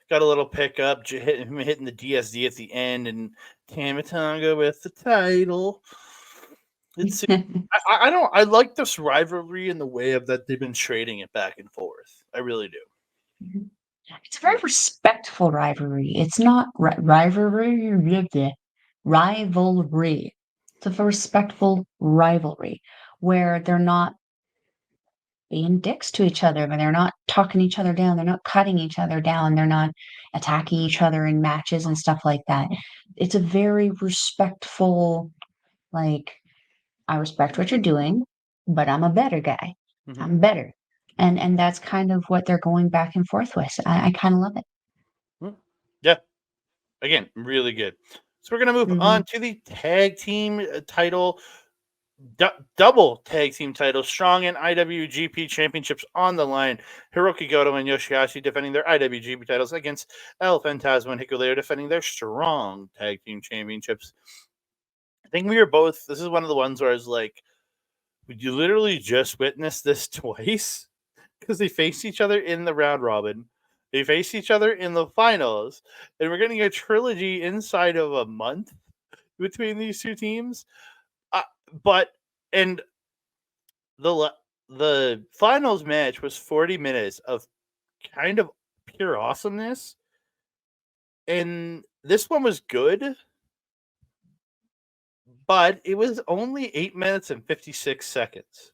got a little pickup, hitting the DSD at the end, and Tama Tonga with the title. It's I don't I like this rivalry in the way of that they've been trading it back and forth. I really do. It's a very respectful rivalry. It's not rivalry. Rivalry. It's a very respectful rivalry where they're not being dicks to each other, but they're not talking each other down. They're not cutting each other down. They're not attacking each other in matches and stuff like that. It's a very respectful, like, I respect what you're doing, but I'm a better guy. Mm-hmm. I'm better. And that's kind of what they're going back and forth with. I kind of love it. Yeah. Again, really good. So we're going to move on to the tag team title, double tag team title, Strong and IWGP championships on the line. Hiroki Goto and Yoshihashi defending their IWGP titles against El Fantasma and Hikuleo defending their Strong tag team championships. I think we were both, this is one of the ones where I was like, would you literally just witness this twice? Because they faced each other in the round robin. They faced each other in the finals. And we're getting a trilogy inside of a month between these two teams. And the finals match was 40 minutes of kind of pure awesomeness. And this one was good, but it was only 8 minutes and 56 seconds.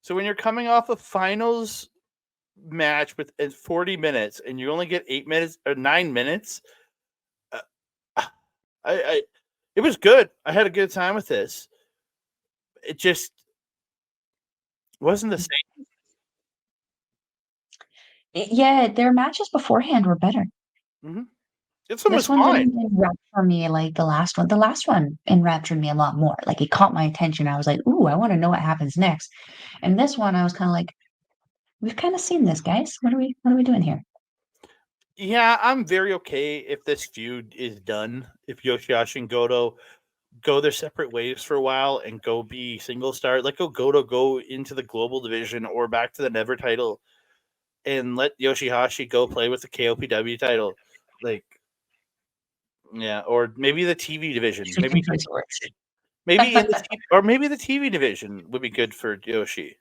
So when you're coming off a finals match with 40 minutes and you only get 8 minutes or 9 minutes, it was good. I had a good time with this. It just wasn't the same. Yeah, their matches beforehand were better. Mm-hmm. This one was This one fine. didn't enrapture me like the last one. The last one enraptured me a lot more. Like it caught my attention. I was like, ooh, I want to know what happens next. And this one, I was kind of like, we've kind of seen this, guys. What are we doing here? Yeah, I'm very okay if this feud is done. If Yoshihashi and Goto go their separate ways for a while and go be single star, let Goto go into the global division or back to the Never title, and let Yoshihashi go play with the KOPW title. Like, yeah, or maybe the TV division. Maybe maybe the TV division would be good for Yoshi.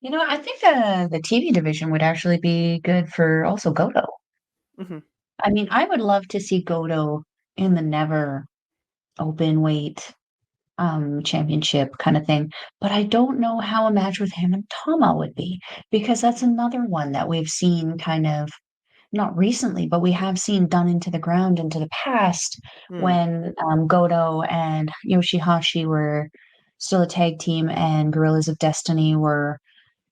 You know, I think the TV division would actually be good for also Goto. Mm-hmm. I mean, I would love to see Goto in the Never Openweight championship kind of thing, but I don't know how a match with him and Tama would be, because that's another one that we've seen kind of not recently, but we have seen done into the ground into the past when Goto and Yoshihashi were still a tag team and Gorillas of Destiny were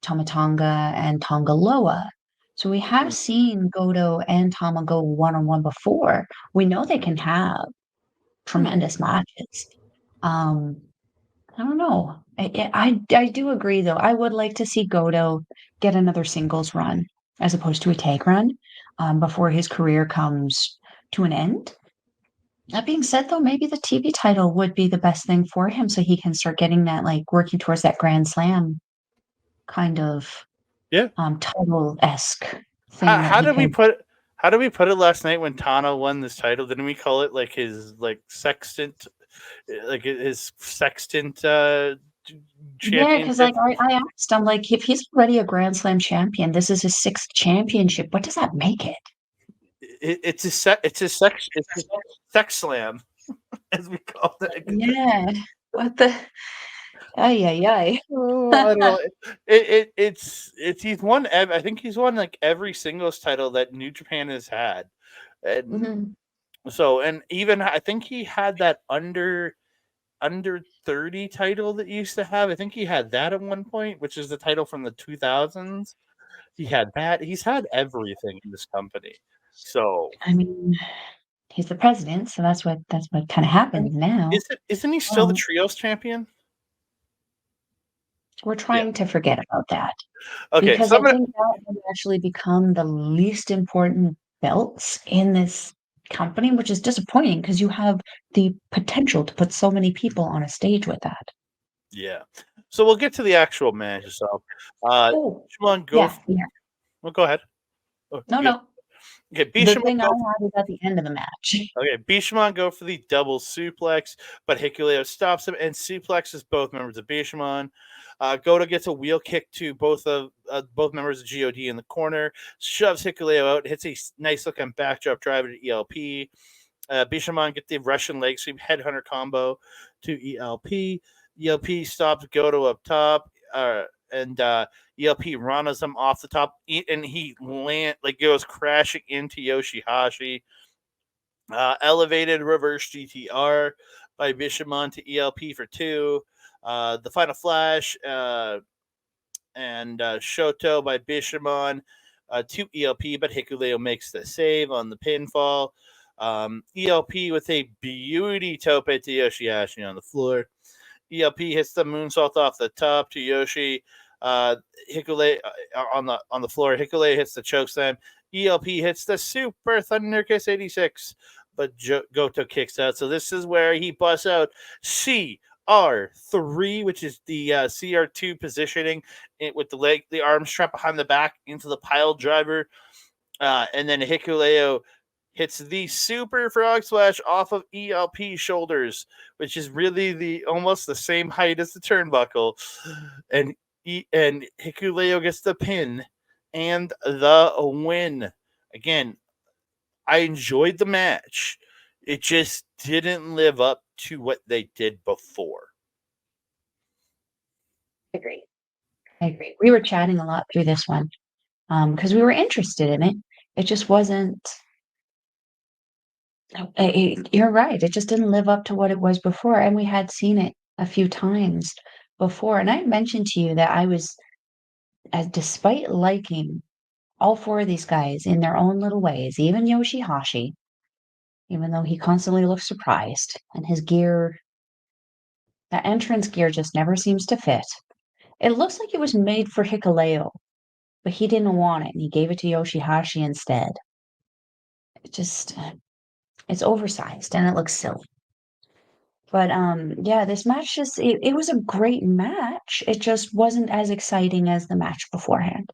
Tama Tonga and Tonga Loa. So we have seen Goto and Tama go one-on-one before. We know they can have tremendous matches. I don't know. I do agree though. I would like to see Goto get another singles run as opposed to a tag run before his career comes to an end. That being said, though, maybe the TV title would be the best thing for him, so he can start getting that, like working towards that Grand Slam kind of title-esque thing. How did we put it last night when Tana won this title? Didn't we call it like his sextant, like his sextant championship? Yeah, because like I asked, I'm like, if he's already a Grand Slam champion, this is his 6th championship. What does that make it? It's a sex slam, as we call it. Yeah. What the? Ay, ay, ay. Oh, I don't know. It's he's won. I think he's won like every singles title that New Japan has had, and Mhm. so and even I think he had that under 30 title that he used to have. I think he had that at one point, which is the title from the 2000s. He had that. He's had everything in this company. So, I mean, he's the president, so that's what kinda and happens now. isn't he still the Well, trios champion? we're Yeah. trying to forget about that Okay, because so I I'm gonna. think that has actually become the least important belts in this company, which is disappointing because you have the potential to put so many people on a stage with that. Yeah. So we'll get to the actual match itself. Oh, Bishamon go. yeah, yeah. Well, go ahead. Oh, No, you no. okay? The Bishamon thing I go. had is at the end of the match. Okay, Bishamon go for the double suplex, but Hikuleo stops him and suplexes both members of Bishamon. Goto gets a wheel kick to both members of God in the corner, shoves Hikuleo out, hits a nice looking backdrop driver to ELP. Bishamon get the Russian leg sweep headhunter combo to ELP. ELP stops Goto up top, and ELP runs him off the top, and he goes crashing into Yoshihashi. Elevated reverse GTR by Bishamon to ELP for two. The final flash and Shoto by Bishamon to ELP, but Hikuleo makes the save on the pinfall. ELP with a beauty tope to Yoshihashi on the floor. ELP hits the moonsault off the top to Yoshi. Hikule on the floor. Hikule hits the chokeslam. ELP hits the Super Thunder Kiss 86, but Goto kicks out. So this is where he busts out CR3, which is the CR2 positioning with the arm strap behind the back into the pile driver, and then Hikuleo hits the super frog splash off of ELP's shoulders, which is really the almost the same height as the turnbuckle, and and Hikuleo gets the pin and the win. Again, I enjoyed the match. It just didn't live up to what they did before. I agree. I agree. We were chatting a lot through this one, because we were interested in it. It just wasn't you're right, it just didn't live up to what it was before, and we had seen it a few times before, and I had mentioned to you that I was as despite liking all 4 of these guys in their own little ways, even Yoshihashi, even though he constantly looks surprised and his gear that entrance gear just never seems to fit. It looks like it was made for Hikuleo, but he didn't want it, and he gave it to Yoshihashi instead. It just it's oversized, and it looks silly. But, yeah, this match just it was a great match. It just wasn't as exciting as the match beforehand.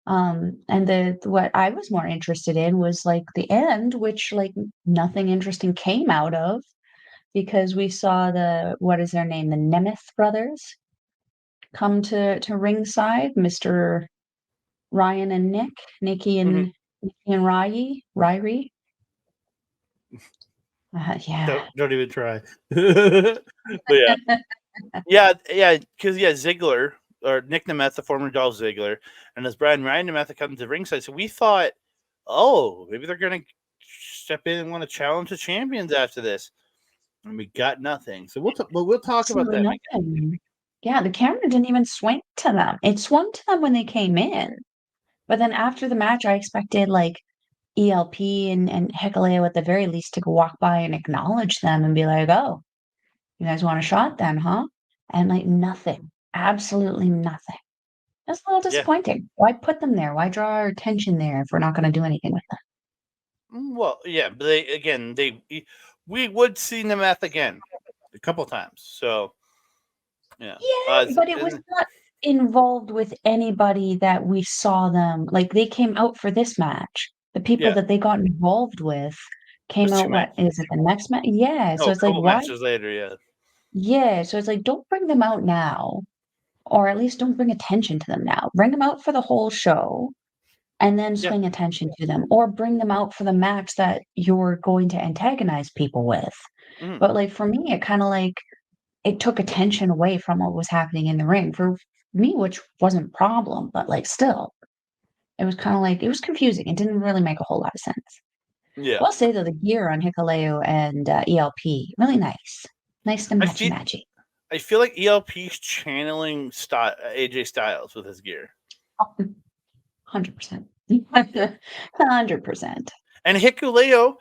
And the what I was more interested in was, like, the end, which, like, nothing interesting came out of because we saw the what is their name? The Nemeth brothers come to ringside, Mr. Ryan and Nick, Mm-hmm. Nikki and Ryrie. Yeah. Don't even try. But yeah, yeah, because Ziggler or Nick Nemeth, the former Dolph Ziggler, and as Brian Ryan Nemeth comes to ringside, so we thought, oh, maybe they're gonna step in and want to challenge the champions after this, and we got nothing. So we'll talk about Absolutely them again. nothing. Yeah, the camera didn't even swing to them. It swung to them when they came in, but then after the match, I expected, like, ELP and Hikuleo at the very least to go walk by and acknowledge them and be like, "Oh, you guys want a shot then, huh?" And, like, nothing. Absolutely nothing. That's a little Yeah. disappointing. Why put them there? Why draw our attention there if we're not gonna do anything with them? Well, yeah, but we would see Nemeth again a couple times. So yeah, Yeah, but it was not involved with anybody that we saw them like, they came out for this match. The people yeah, that they got involved with came there's out two what matches. is it the next match? Yeah, No, so a it's like, couple why matches later. Yeah, yeah, so it's like, don't bring them out now, or at least don't bring attention to them now. Bring them out for the whole show, and then yeah. swing attention to them, or bring them out for the match that you're going to antagonize people with. Mhm. But, like, for me, it kinda, like it took attention away from what was happening in the ring for me, which wasn't a problem, but like still, it was kind of like it was confusing. It didn't really make a whole lot of sense. Yeah. Will say though, the gear on Hikuleo and ELP really nice, nice to I matchy feel matchy. I feel like ELP's channeling AJ Styles with his gear. 100%. 100%. And Hikuleo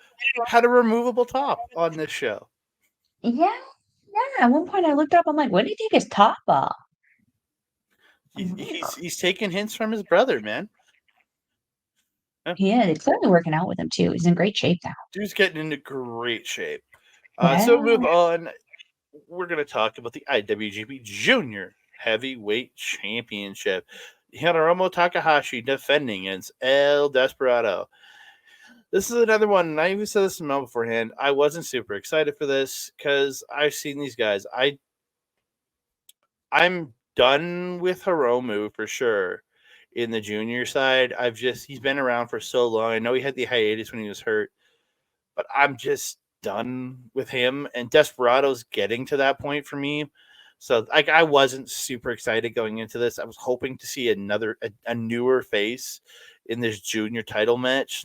had a removable top on this show. Yeah, yeah. At one point, I looked up. I'm like, when did he take his top off? He's taking hints from his brother, man. Yeah, it's clearly working out with him too. He's in great shape now. Dude's getting into great shape. Yeah. So move on. We're going to talk about the IWGP Junior Heavyweight Championship. Hiromu Takahashi defending against El Desperado. This is another one, and I even said this to Mel beforehand. I wasn't super excited for this because I've seen these guys. I'm done with Hiromu for sure in the junior side. He's been around for so long. I know he had the hiatus when he was hurt, but I'm just done with him. And Desperado's getting to that point for me. So I wasn't super excited going into this. I was hoping to see a newer face in this junior title match.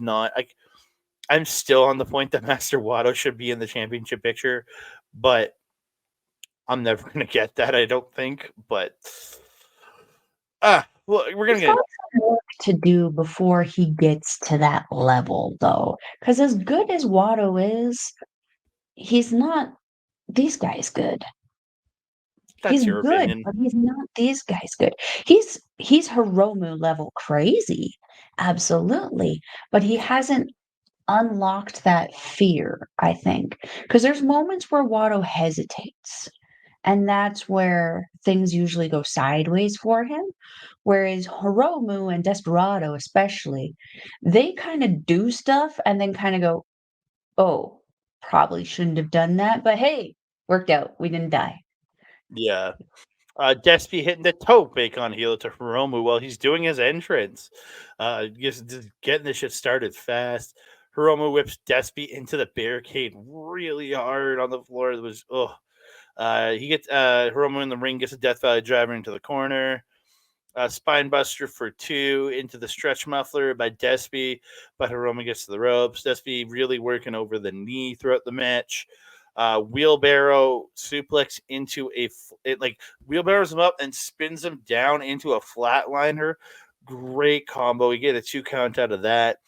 I'm still on the point that Master Wato should be in the championship picture, but I'm never going to get that, I don't think. But well, we're going to get some work to do before he gets to that level, though. Because as good as Watto is, he's not these guys good. that's He's your good, opinion. but he's not these guys good. He's Hiromu level crazy, absolutely, but he hasn't unlocked that fear, I think. Because there's moments where Watto hesitates, and that's where things usually go sideways for him. Whereas Hiromu and Desperado, especially, they kind of do stuff and then kind of go, oh, probably shouldn't have done that, but hey, worked out. We didn't die. Yeah. Despy hitting the toe bake on heel to Hiromu while he's doing his entrance. Just getting this shit started fast. Hiromu whips Despy into the barricade really hard on the floor. It was he gets Hiromu in the ring, gets a Death Valley driver into the corner. Spine buster for 2 into the stretch muffler by Despy, but Hiromu gets to the ropes. Despy really working over the knee throughout the match. Wheelbarrow suplex into wheelbarrows him up and spins him down into a flatliner. Great combo. We get a 2 count out of that.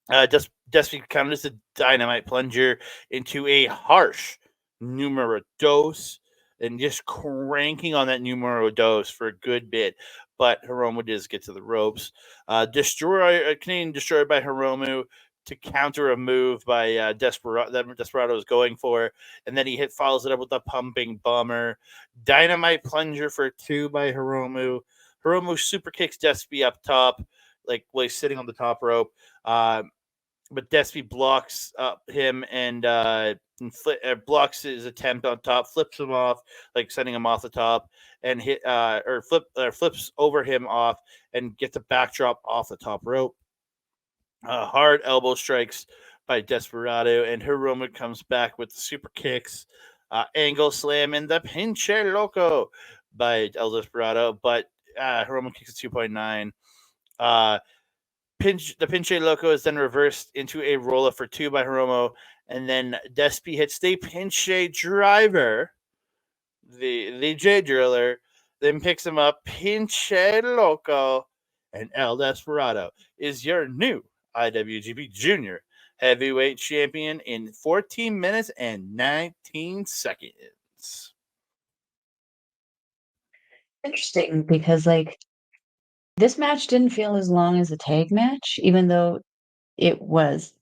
Despy counters a dynamite plunger into a harsh numero dos and just cranking on that numero dos for a good bit. But Hiromu does get to the ropes. Canadian destroyed by Hiromu to counter a move by Desperado that Desperado was going for, and then he follows it up with a pumping bomber. Dynamite plunger for 2 by Hiromu. Hiromu super kicks Despy up top, while he's sitting on the top rope. But Despy blocks him and blocks his attempt on top, flips him off, sending him off the top, and flips over him off and gets a backdrop off the top rope. Hard elbow strikes by Desperado, and Hiromu comes back with the super kicks, angle slam, and the Pinche Loco by El Desperado. But Hiromu kicks a 2.9. The Pinche Loco is then reversed into a roll up for 2 by Hiromu, and then Despy hits the Pinche Driver, the J Driller, then picks him up. Pinche Loco, and El Desperado is your new IWGP Junior Heavyweight Champion in 14 minutes and 19 seconds. Interesting because this match didn't feel as long as the tag match, even though it was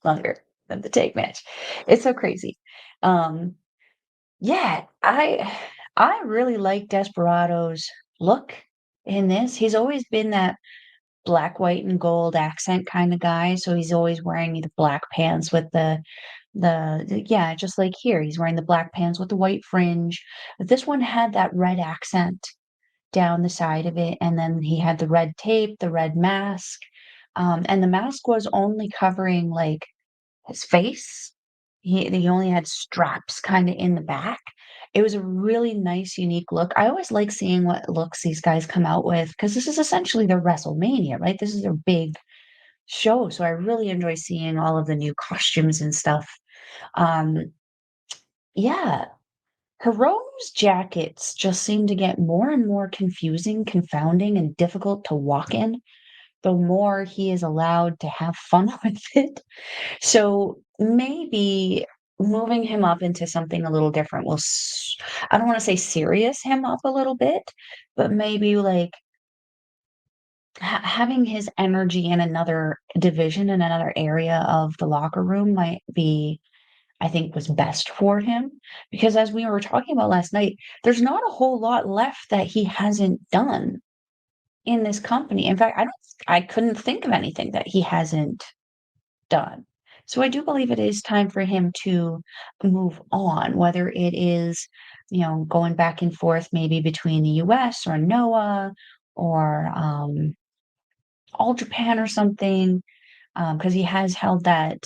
longer than the tag match. It's so crazy. Yeah, I really like Desperado's look in this. He's always been that black, white, and gold accent kind of guy. So he's always wearing the black pants with yeah, just like here, he's wearing the black pants with the white fringe. But this one had that red accent down the side of it, and then he had the red tape, the red mask, and the mask was only covering his face. He only had straps kind of in the back, It was a really nice, unique look. I always like seeing what looks these guys come out with because this is essentially their WrestleMania, right? This is their big show, so I really enjoy seeing all of the new costumes and stuff. Um, yeah, Hiromu's jackets just seem to get more and more confusing, confounding, and difficult to walk in, the more he is allowed to have fun with it. So maybe moving him up into something a little different will, I don't want to say serious him up a little bit, but maybe like having his energy in another division, in another area of the locker room might be, I think, was best for him. Because as we were talking about last night, there's not a whole lot left that he hasn't done in this company. In fact, I couldn't think of anything that he hasn't done. So I do believe it is time for him to move on, whether it is, going back and forth maybe between the US or NOAH or All Japan or something, because he has held that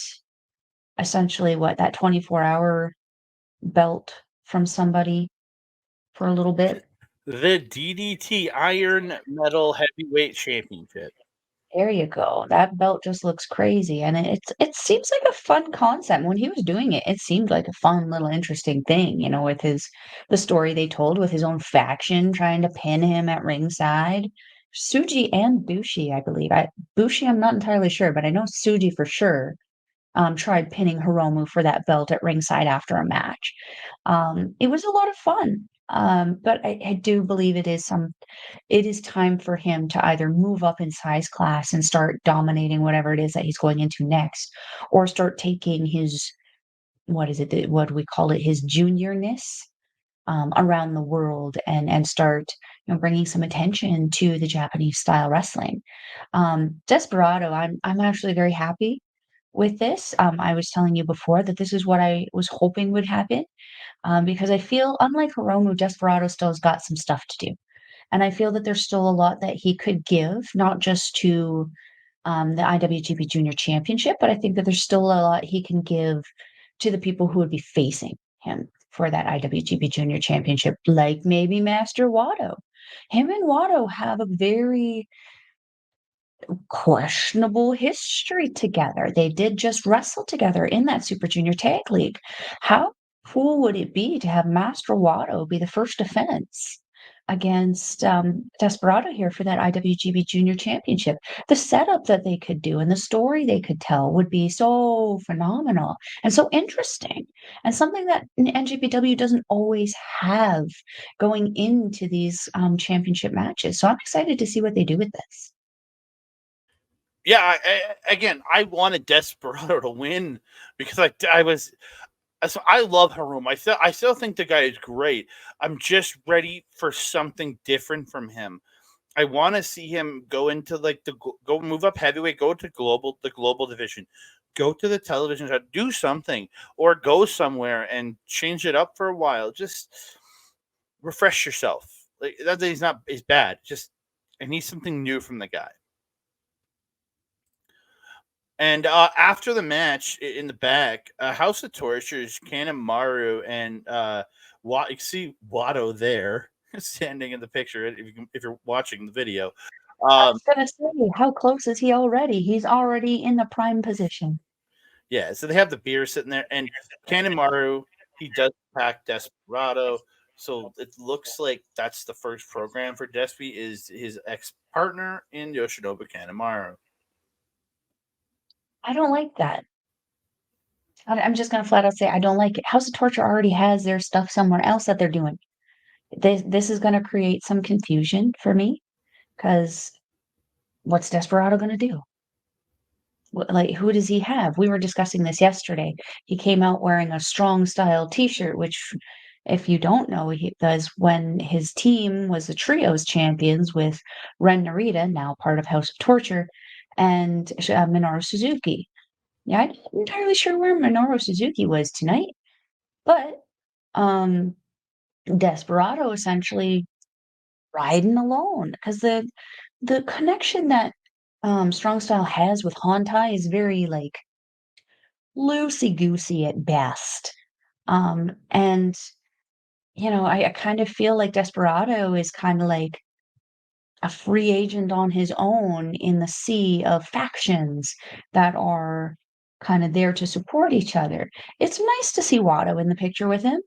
essentially that 24-hour belt from somebody for a little bit. The DDT Iron Metal Heavyweight Championship. There you go. That belt just looks crazy, and it seems like a fun concept. When he was doing it, it seemed like a fun little interesting thing, with the story they told with his own faction trying to pin him at ringside. Tsuji and Bushi, I believe. Bushi, I'm not entirely sure, but I know Tsuji for sure tried pinning Hiromu for that belt at ringside after a match. It was a lot of fun. But I do believe it is time for him to either move up in size class and start dominating whatever it is that he's going into next, or start taking his, what do we call it, his juniorness around the world and start bringing some attention to the Japanese style wrestling. Desperado, I'm actually very happy with this. I was telling you before that this is what I was hoping would happen, because I feel, unlike Hiromu, Desperado still has got some stuff to do. And I feel that there's still a lot that he could give, not just to the IWGP Junior Championship, but I think that there's still a lot he can give to the people who would be facing him for that IWGP Junior Championship, like maybe Master Wato. Him and Wato have a very questionable history together. They did just wrestle together in that Super Junior Tag League. How cool would it be to have Master Wato be the first defense against Desperado here for that IWGP Junior Championship? The setup that they could do and the story they could tell would be so phenomenal and so interesting, and something that NJPW doesn't always have going into these championship matches. So I'm excited to see what they do with this. Yeah, again, I wanted Desperado to win because so I love Harum. I still think the guy is great. I'm just ready for something different from him. I want to see him go into go move up heavyweight, go to the global division, go to the television show, do something, or go somewhere and change it up for a while. Just refresh yourself. Like that he's not is bad. Just I need something new from the guy. And after the match in the back, House of Tortures, Kanemaru, and you see Watto there standing in the picture if you're watching the video. I was gonna say, how close is he already? He's already in the prime position. Yeah, so they have the beer sitting there, and Kanemaru, he does attack Desperado. So it looks like that's the first program for Despy is his ex-partner in Yoshinobu Kanemaru. I don't like that. I'm just gonna flat out say I don't like it. House of Torture already has their stuff somewhere else that they're doing. This is gonna create some confusion for me because what's Desperado gonna do? Like, who does he have? We were discussing this yesterday. He came out wearing a strong style T-shirt, which, if you don't know, he does when his team was the trios champions with Ren Narita, now part of House of Torture, and Minoru Suzuki. Yeah, I'm not entirely sure where Minoru Suzuki was tonight, but um, Desperado essentially riding alone because the connection that Strong Style has with Hontai is very like loosey goosey at best. And I kind of feel like Desperado is kind of like a free agent on his own in the sea of factions that are kind of there to support each other. It's nice to see Watto in the picture with him.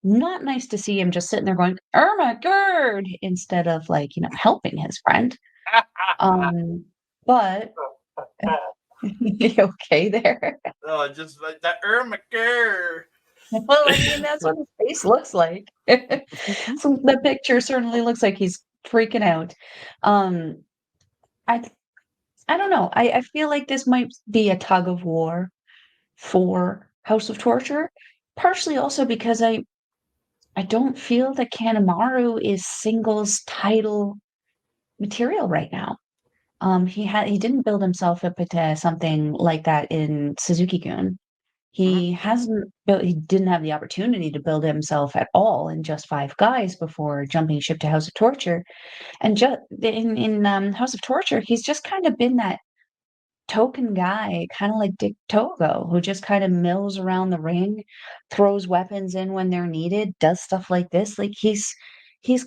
Not nice to see him just sitting there going, "Irma, Gerd," instead of like, helping his friend. But you okay there? Oh, just like that Irma girl. Well, I mean, that's what his face looks like. So the picture certainly looks like he's freaking out. Um, I I don't know. I feel like this might be a tug of war for House of Torture, partially also because I don't feel that Kanemaru is singles title material right now. He didn't build himself up into something like that in Suzuki-gun. Mhm. He didn't have the opportunity to build himself at all in just Five Guys before jumping ship to House of Torture. And just in House of Torture, he's just kind of been that token guy, kind of like Dick Togo, who just kind of mills around the ring, throws weapons in when they're needed, does stuff like this. Like he's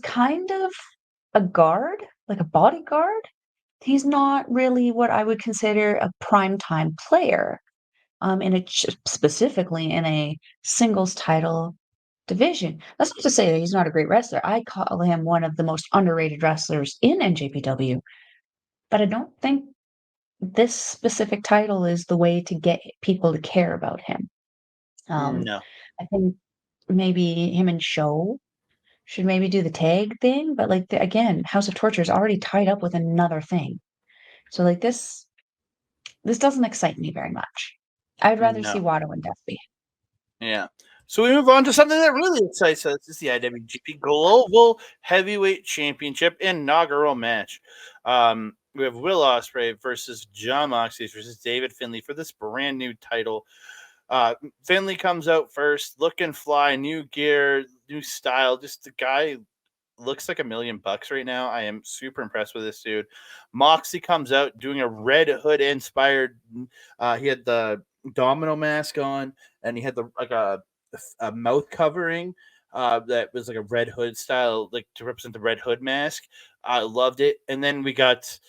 kind of a guard, like a bodyguard. He's not really what I would consider a primetime player, specifically in a singles title division. That's not to say that he's not a great wrestler. I call him one of the most underrated wrestlers in NJPW, but I don't think this specific title is the way to get people to care about him. No. I think maybe him and Show should maybe do the tag thing, but like again, House of Torture is already tied up with another thing. So like this doesn't excite me very much. I'd rather see No. Watto and Dusty. Yeah. So we move on to something that really excites us. It's the IWGP Global Heavyweight Championship inaugural match. We have Will Ospreay versus Jon Moxley versus David Finlay for this brand new title. Finlay comes out first, looking fly, new gear, new style. Just the guy looks like $1,000,000 right now. I am super impressed with this dude. Moxley comes out doing a Red Hood inspired. He had the domino mask on, and he had a mouth covering that was like a Red Hood style, like to represent the Red Hood mask. I loved it. And then we got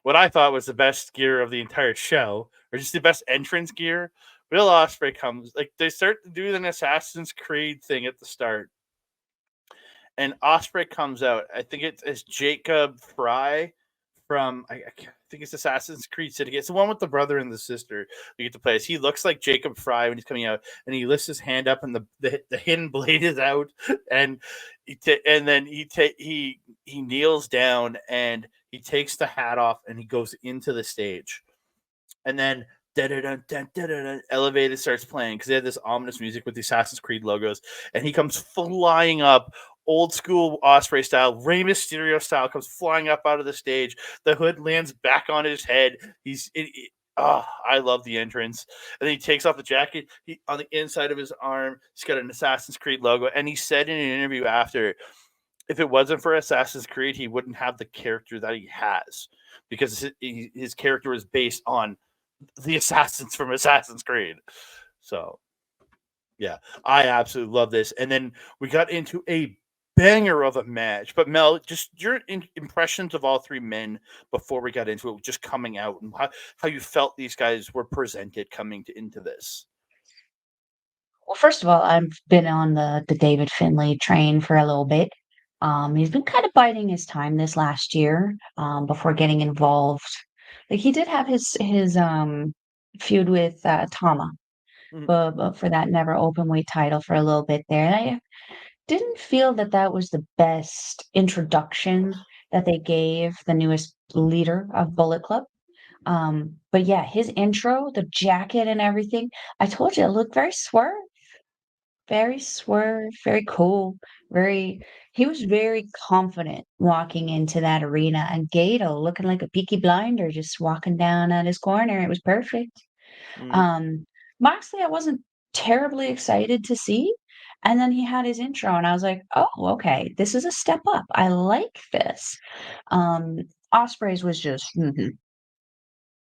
what I thought was the best gear of the entire show, or just the best entrance gear. Will Ospreay comes, like they start to do an Assassin's Creed thing at the start, and Osprey comes out. I think it's Jacob Fry from I think it's Assassin's Creed Syndicate. It's the one with the brother and the sister you get to play. He looks like Jacob Fry when he's coming out, and he lifts his hand up, and the hidden blade is out, and then he kneels down, and he takes the hat off, and he goes into the stage, and then elevated starts playing because they had this ominous music with the Assassin's Creed logos, and he comes flying up, old school Osprey style, Rey Mysterio style, comes flying up out of the stage. The hood lands back on his head. I love the entrance. And then he takes off the jacket. On the inside of his arm, he's got an Assassin's Creed logo. And he said in an interview after, if it wasn't for Assassin's Creed, he wouldn't have the character that he has, because his character is based on the assassins from Assassin's Creed. So, yeah, I absolutely love this. And then we got into a banger of a match. But Mel, just your impressions of all three men before we got into it, just coming out, and how you felt these guys were presented coming into this. Well, first of all, I've been on the David Finlay train for a little bit. He's been kind of biding his time this last year, before getting involved. Like he did have his feud with Tama, Mhm. but for that never open weight title for a little bit there. And I didn't feel that that was the best introduction that they gave the newest leader of Bullet Club. But yeah, his intro, the jacket and everything, I told you it looked very swerve, very cool, he was very confident walking into that arena, and Gato looking like a Peaky Blinder just walking down at his corner. It was perfect. Mm, Um, Moxley, I wasn't terribly excited to see. And then he had his intro, and I was like, oh, okay, this is a step up. I like this. Um, Osprey's was just,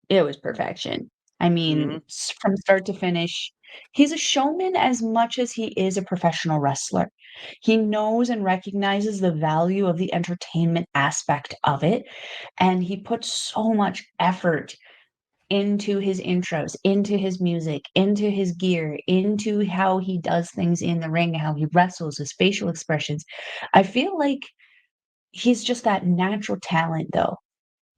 it was perfection. I mean, mhm. from start to finish, He's a showman as much as he is a professional wrestler. He knows and recognizes the value of the entertainment aspect of it, and he puts so much effort into his intros, into his music, into his gear, into how he does things in the ring, how he wrestles, his facial expressions. I feel like he's just that natural talent, though,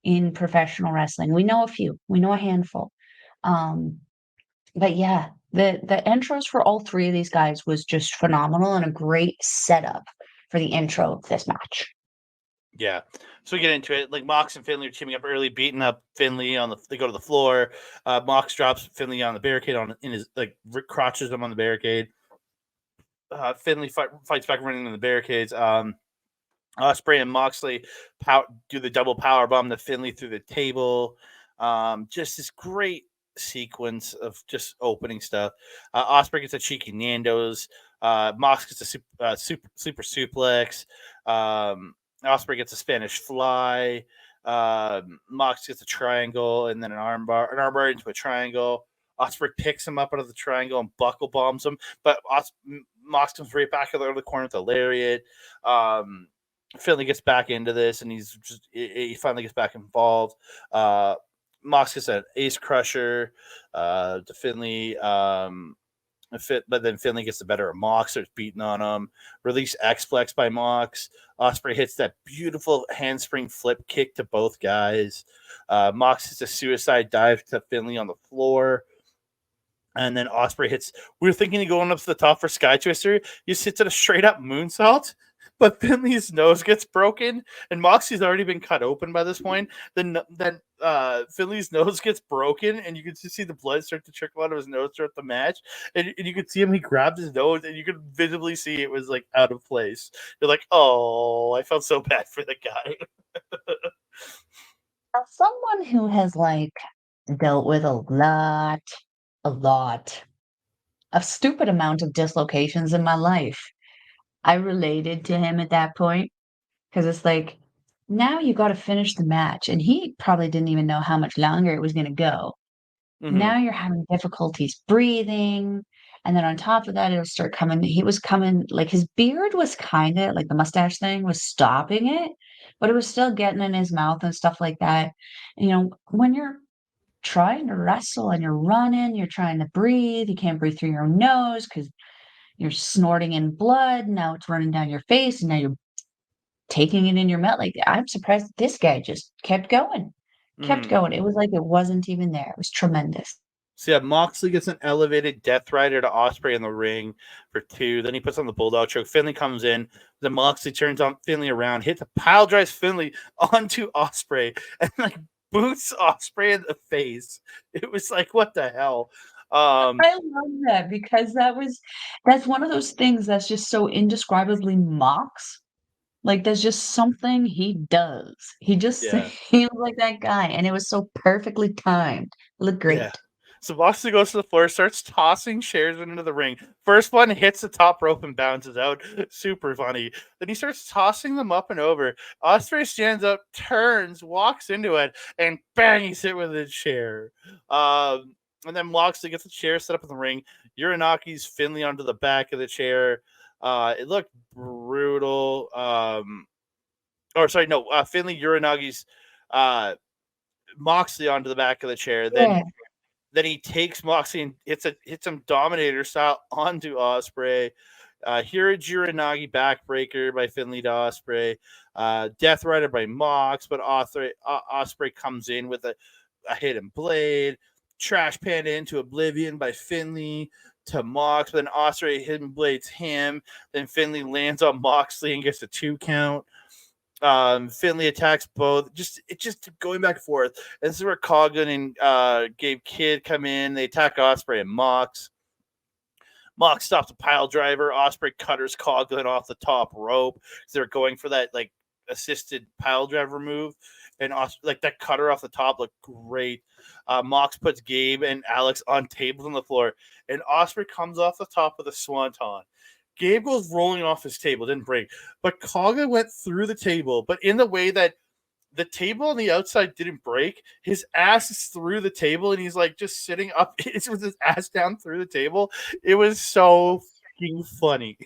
in professional wrestling. We know a few, we know a handful. Um, but yeah, the intros for all three of these guys was just phenomenal and a great setup for the intro of this match. Yeah. So we get into it. Like Mox and Finlay are teaming up early, beating up Finlay they go to the floor. Mox drops Finlay on the barricade in his crotches him on the barricade. Finlay fights back running in the barricades. Ospreay and Moxley do the double power bomb to Finlay through the table. Just this great sequence of just opening stuff. Ospreay gets a cheeky Nando's. Mox gets a super suplex. Ospreay gets a Spanish fly. Mox gets a triangle and then an armbar into a triangle. Ospreay picks him up out of the triangle and buckle bombs him, but Mox comes right back out of the corner with a lariat. Finlay gets back into this, and he finally gets back involved. Mox gets an ace crusher to Finlay. But then Finlay gets the better of Mox, starts beating on him. Release X-Flex by Mox. Ospreay hits that beautiful handspring flip kick to both guys. Mox hits a suicide dive to Finlay on the floor. And then Ospreay hits. We were thinking of going up to the top for Sky Twister. He just hits it a straight up moonsault. But Finlay's nose gets broken, and Moxie's already been cut open by this point. Then Finlay's nose gets broken, and you can just see the blood start to trickle out of his nose throughout the match. And you could see him, he grabbed his nose, and you could visibly see it was like out of place. You're like, oh, I felt so bad for the guy. As someone who has dealt with a lot of stupid amount of dislocations in my life, I related to him at that point because it's like, now you got to finish the match. And he probably didn't even know how much longer it was going to go. Mm-hmm. Now you're having difficulties breathing. And then on top of that, it'll start coming. He was coming, his beard was kind of like the mustache thing was stopping it, but it was still getting in his mouth and stuff like that. When you're trying to wrestle and you're running, you're trying to breathe, you can't breathe through your nose because you're snorting in blood. Now it's running down your face, and now you're taking it in your mouth. I'm surprised this guy just kept going. Kept going. It was like it wasn't even there. It was tremendous. So yeah, Moxley gets an elevated Death Rider to Ospreay in the ring for 2. Then he puts on the Bulldog choke. Finlay comes in. Then Moxley turns on Finlay around, hits a pile drives Finlay onto Ospreay, and boots Ospreay in the face. It was like, what the hell? I love that because that's one of those things that's just so indescribably Mox. There's just something he does. He just seems like that guy, and it was so perfectly timed. It looked great. Yeah. So Moxley goes to the floor, starts tossing chairs into the ring. First one hits the top rope and bounces out. Super funny. Then he starts tossing them up and over. Ospreay stands up, turns, walks into it, and bang, he's hit with a chair. And then Moxley gets the chair set up in the ring. Uranaki's Finlay onto the back of the chair. It looked brutal. Finlay Uranagi's Moxley onto the back of the chair. Then he takes Moxley and hits him Dominator style onto Ospreay. Uranagi backbreaker by Finlay to Ospreay. Death Rider by Mox, but Ospreay comes in with a hidden blade. Trash pan into Oblivion by Finlay to Mox. But then Ospreay hidden blades him. Then Finlay lands on Moxley and gets a 2 count. Finlay attacks both. Just going back and forth. And this is where Coughlin and Gabe Kidd come in. They attack Ospreay and Mox. Mox stops a pile driver. Ospreay cutters Coughlin off the top rope. They're going for that assisted pile driver move, and that cutter off the top looked great. Mox puts Gabe and Alex on tables on the floor, and Ospreay comes off the top of the swanton. Gabe goes rolling off his table, didn't break, but Kaga went through the table, but in the way that the table on the outside didn't break. His ass is through the table, and he's like just sitting up with his ass down through the table. It was so fucking funny.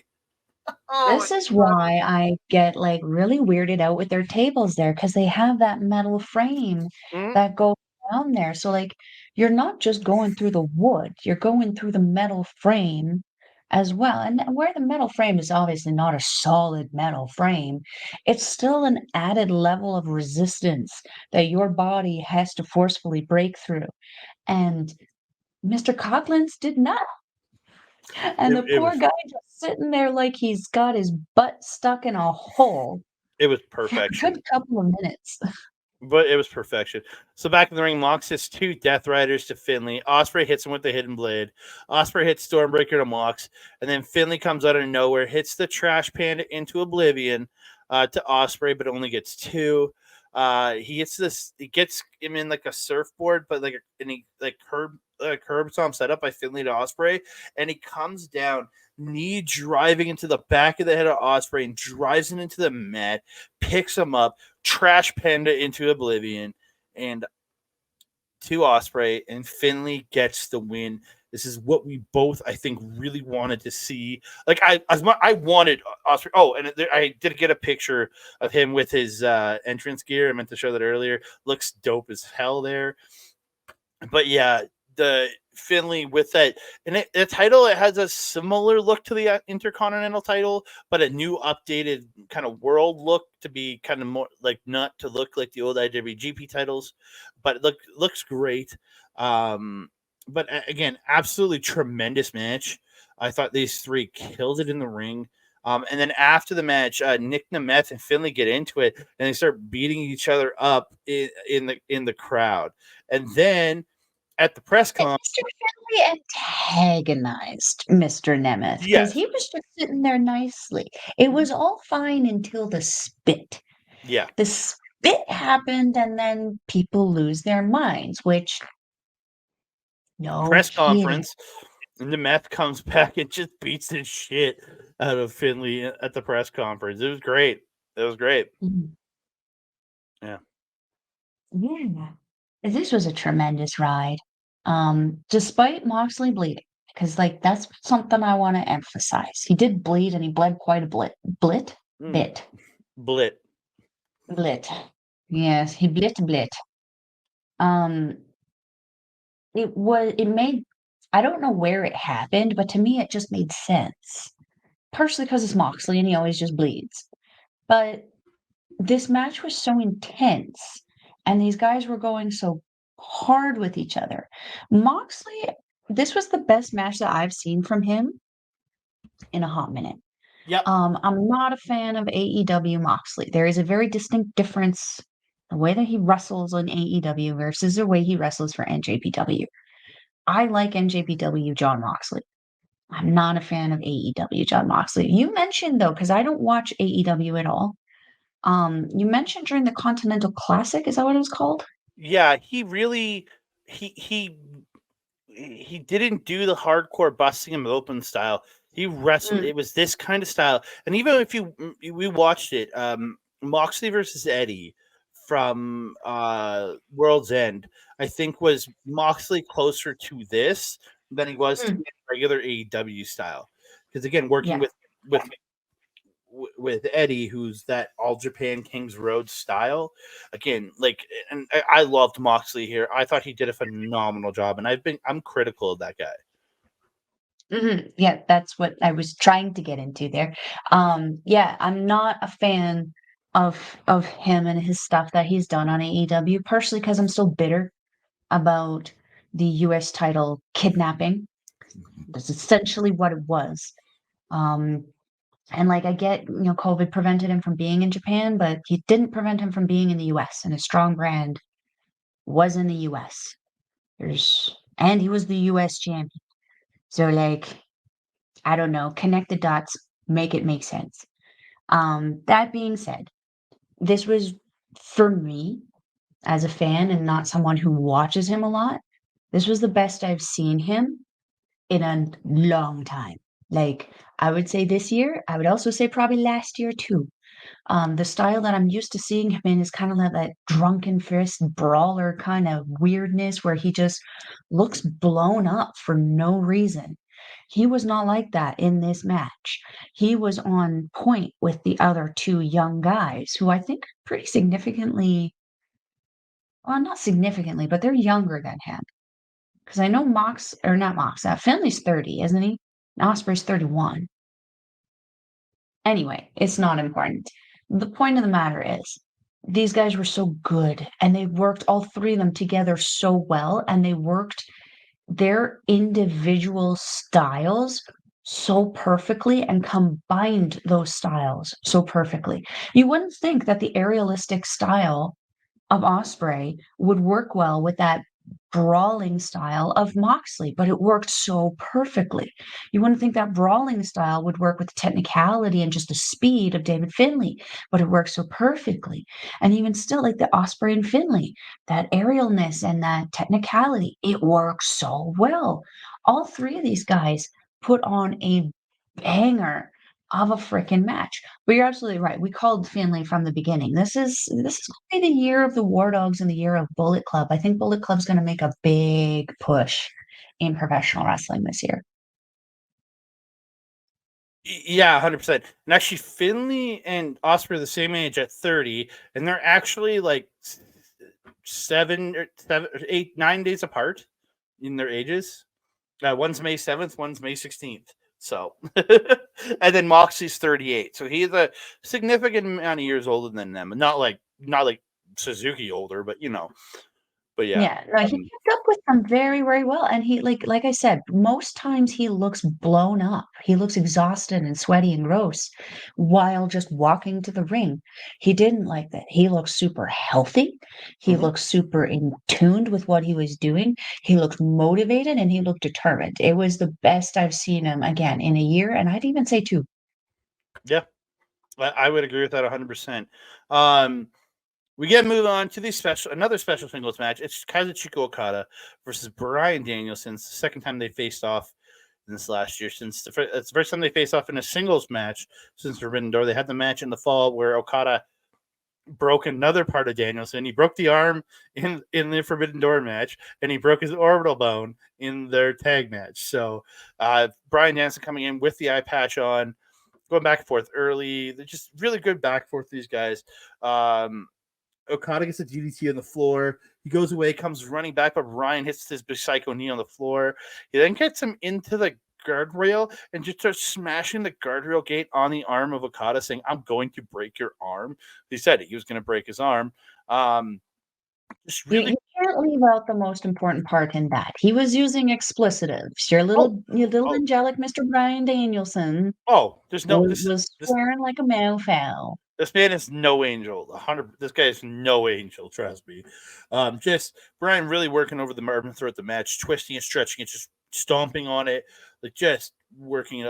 Oh, This is why I get like really weirded out with their tables there because they have that metal frame mm, that goes down there. So like you're not just going through the wood, you're going through the metal frame as well. And where the metal frame is obviously not a solid metal frame, it's still an added level of resistance that your body has to forcefully break through. And Mr. Coughlin's did not. And the it poor was guy just sitting there like he's got his butt stuck in a hole for a perfection. good couple of minutes. But it was perfection. So back in the ring, Mox hits 2 Death Riders to Finlay. Ospreay hits him with the Hidden Blade. Ospreay hits Stormbreaker to Mox. And then Finlay comes out of nowhere, hits the Trash Panda into Oblivion to Ospreay, but only gets 2. He gets him in like a surfboard, but like curb stomp set up by Finlay to Ospreay, and he comes down, knee driving into the back of the head of Ospreay and drives him into the mat, picks him up, Trash Panda into Oblivion, and to Ospreay, and Finlay gets the win. This is what we both, I think, really wanted to see. Like I wanted Ospreay. Oh, and I did get a picture of him with his entrance gear. I meant to show that earlier. Looks dope as hell there. But yeah, the Finlay with that, and the title, it has a similar look to the Intercontinental title, but a new updated kind of world look to be kind of more like, not to look like the old IWGP titles, but it looks great. But again, absolutely tremendous match. I thought these three killed it in the ring. And then after the match, Nick Nemeth and Finlay get into it, and they start beating each other up in the crowd. And then at the press conference, Mr. Finlay antagonized Mr. Nemeth because yes, he was just sitting there nicely. It was all fine until the spit. yeah, The spit happened, and then people lose their minds, which no press kidding. conference, and the meth comes back and just beats the shit out of Finlay at the press conference. It was great. It was great. Mhm. Yeah. Yeah. This was a tremendous ride. Despite Moxley bleeding, because like that's something I want to emphasize. He did bleed and he bled quite a Mm. bit. Blit. Blit. Yes, he blit. Um, it made, I don't know where it happened, but to me it just made sense. Partially because it's Moxley and he always just bleeds. But this match was so intense and these guys were going so hard with each other. Moxley, this was the best match that I've seen from him in a hot minute. Yep. I'm not a fan of AEW Moxley. There is a very distinct difference the way that he wrestles on AEW versus the way he wrestles for NJPW. I like NJPW John Moxley. I'm not a fan of AEW John Moxley. You mentioned though, because I don't watch AEW at all. You mentioned during the Continental Classic, is that what it was called? Yeah, he really he he he didn't do the hardcore busting him open style. He wrestled. Mm, It was this kind of style. And even if we watched it, Moxley versus Eddie from World's End, I think was Moxley closer to this than he was to mm, regular AEW style. Because again, working yeah. with with Eddie, who's that All Japan Kings Road style. Again, like, and I loved Moxley here. I thought he did a phenomenal job, and I'm critical of that guy. Yeah, that's what I was trying to get into there. Yeah, I'm not a fan of him and his stuff that he's done on AEW, partially because I'm still bitter about the US title kidnapping. That's essentially what it was. Um, and like I get, COVID prevented him from being in Japan, but he didn't prevent him from being in the US, and a strong brand was in the US. And he was the US champion. So like, I don't know, connect the dots, make it make sense. That being said, this was for me as a fan and not someone who watches him a lot. This was the best I've seen him in a long time. Like, I would say this year, I would also say probably last year too. The style that I'm used to seeing him in is kind of like that drunken fist brawler kind of weirdness where he just looks blown up for no reason. He was not like that in this match. He was on point with the other two young guys who I think are pretty significantly, well, not significantly, but they're younger than him. Because I know Mox, or not Mox, Finley's 30, isn't he? Osprey's 31. Anyway, it's not important. The point of the matter is, these guys were so good and they worked all three of them together so well and they worked their individual styles so perfectly and combined those styles so perfectly. You wouldn't think that the aerialistic style of Ospreay would work well with that brawling style of Moxley, but it worked so perfectly. You wouldn't think that brawling style would work with the technicality and just the speed of David Finlay, but it works so perfectly. And even still, like the Ospreay and Finlay, that aerialness and that technicality, it works so well. All three of these guys put on a banger of a freaking match. But you're absolutely right. We called Finlay from the beginning. This is going to be the year of the War Dogs and the year of Bullet Club. I think Bullet Club's going to make a big push in professional wrestling this year. Yeah, 100%. And actually, Finlay and Ospreay are the same age at 30, and they're actually like 7 or 8, 9 days apart in their ages. One's May 7th, one's May 16th. So, and then Moxley's 38. So he's a significant amount of years older than them. Not like Suzuki older, but But yeah. Yeah, no, he kept up with them very, very well. And he like I said, most times he looks blown up. He looks exhausted and sweaty and gross while just walking to the ring. He didn't like that. He looked super healthy. He looked super in tuned with what he was doing. He looked motivated and he looked determined. It was the best I've seen him again in a year, and I'd even say two. Yeah. I would agree with that 100%. We get to move on to another special singles match. It's Kazuchika Okada versus Bryan Danielson. It's the second time they faced off in this last year. It's the first time they faced off in a singles match since Forbidden Door. They had the match in the fall where Okada broke another part of Danielson. He broke the arm in the Forbidden Door match, and he broke his orbital bone in their tag match. So Bryan Danielson coming in with the eye patch on, going back and forth early. They're just really good back and forth, these guys. Okada gets a DDT on the floor. He goes away, comes running back, but Ryan hits his psycho knee on the floor. He then gets him into the guardrail and just starts smashing the guardrail gate on the arm of Okada, saying, "I'm going to break your arm." He said he was going to break his arm. Just really, You can't leave out the most important part in that. He was using explicitives. Your little oh, angelic Mr. Bryan Danielson there's no was swearing like a mofo. This man is no angel. 100. This guy is no angel. Trust me. Just Bryan really working over the margin throughout the match, twisting and stretching it, just stomping on it, like just working.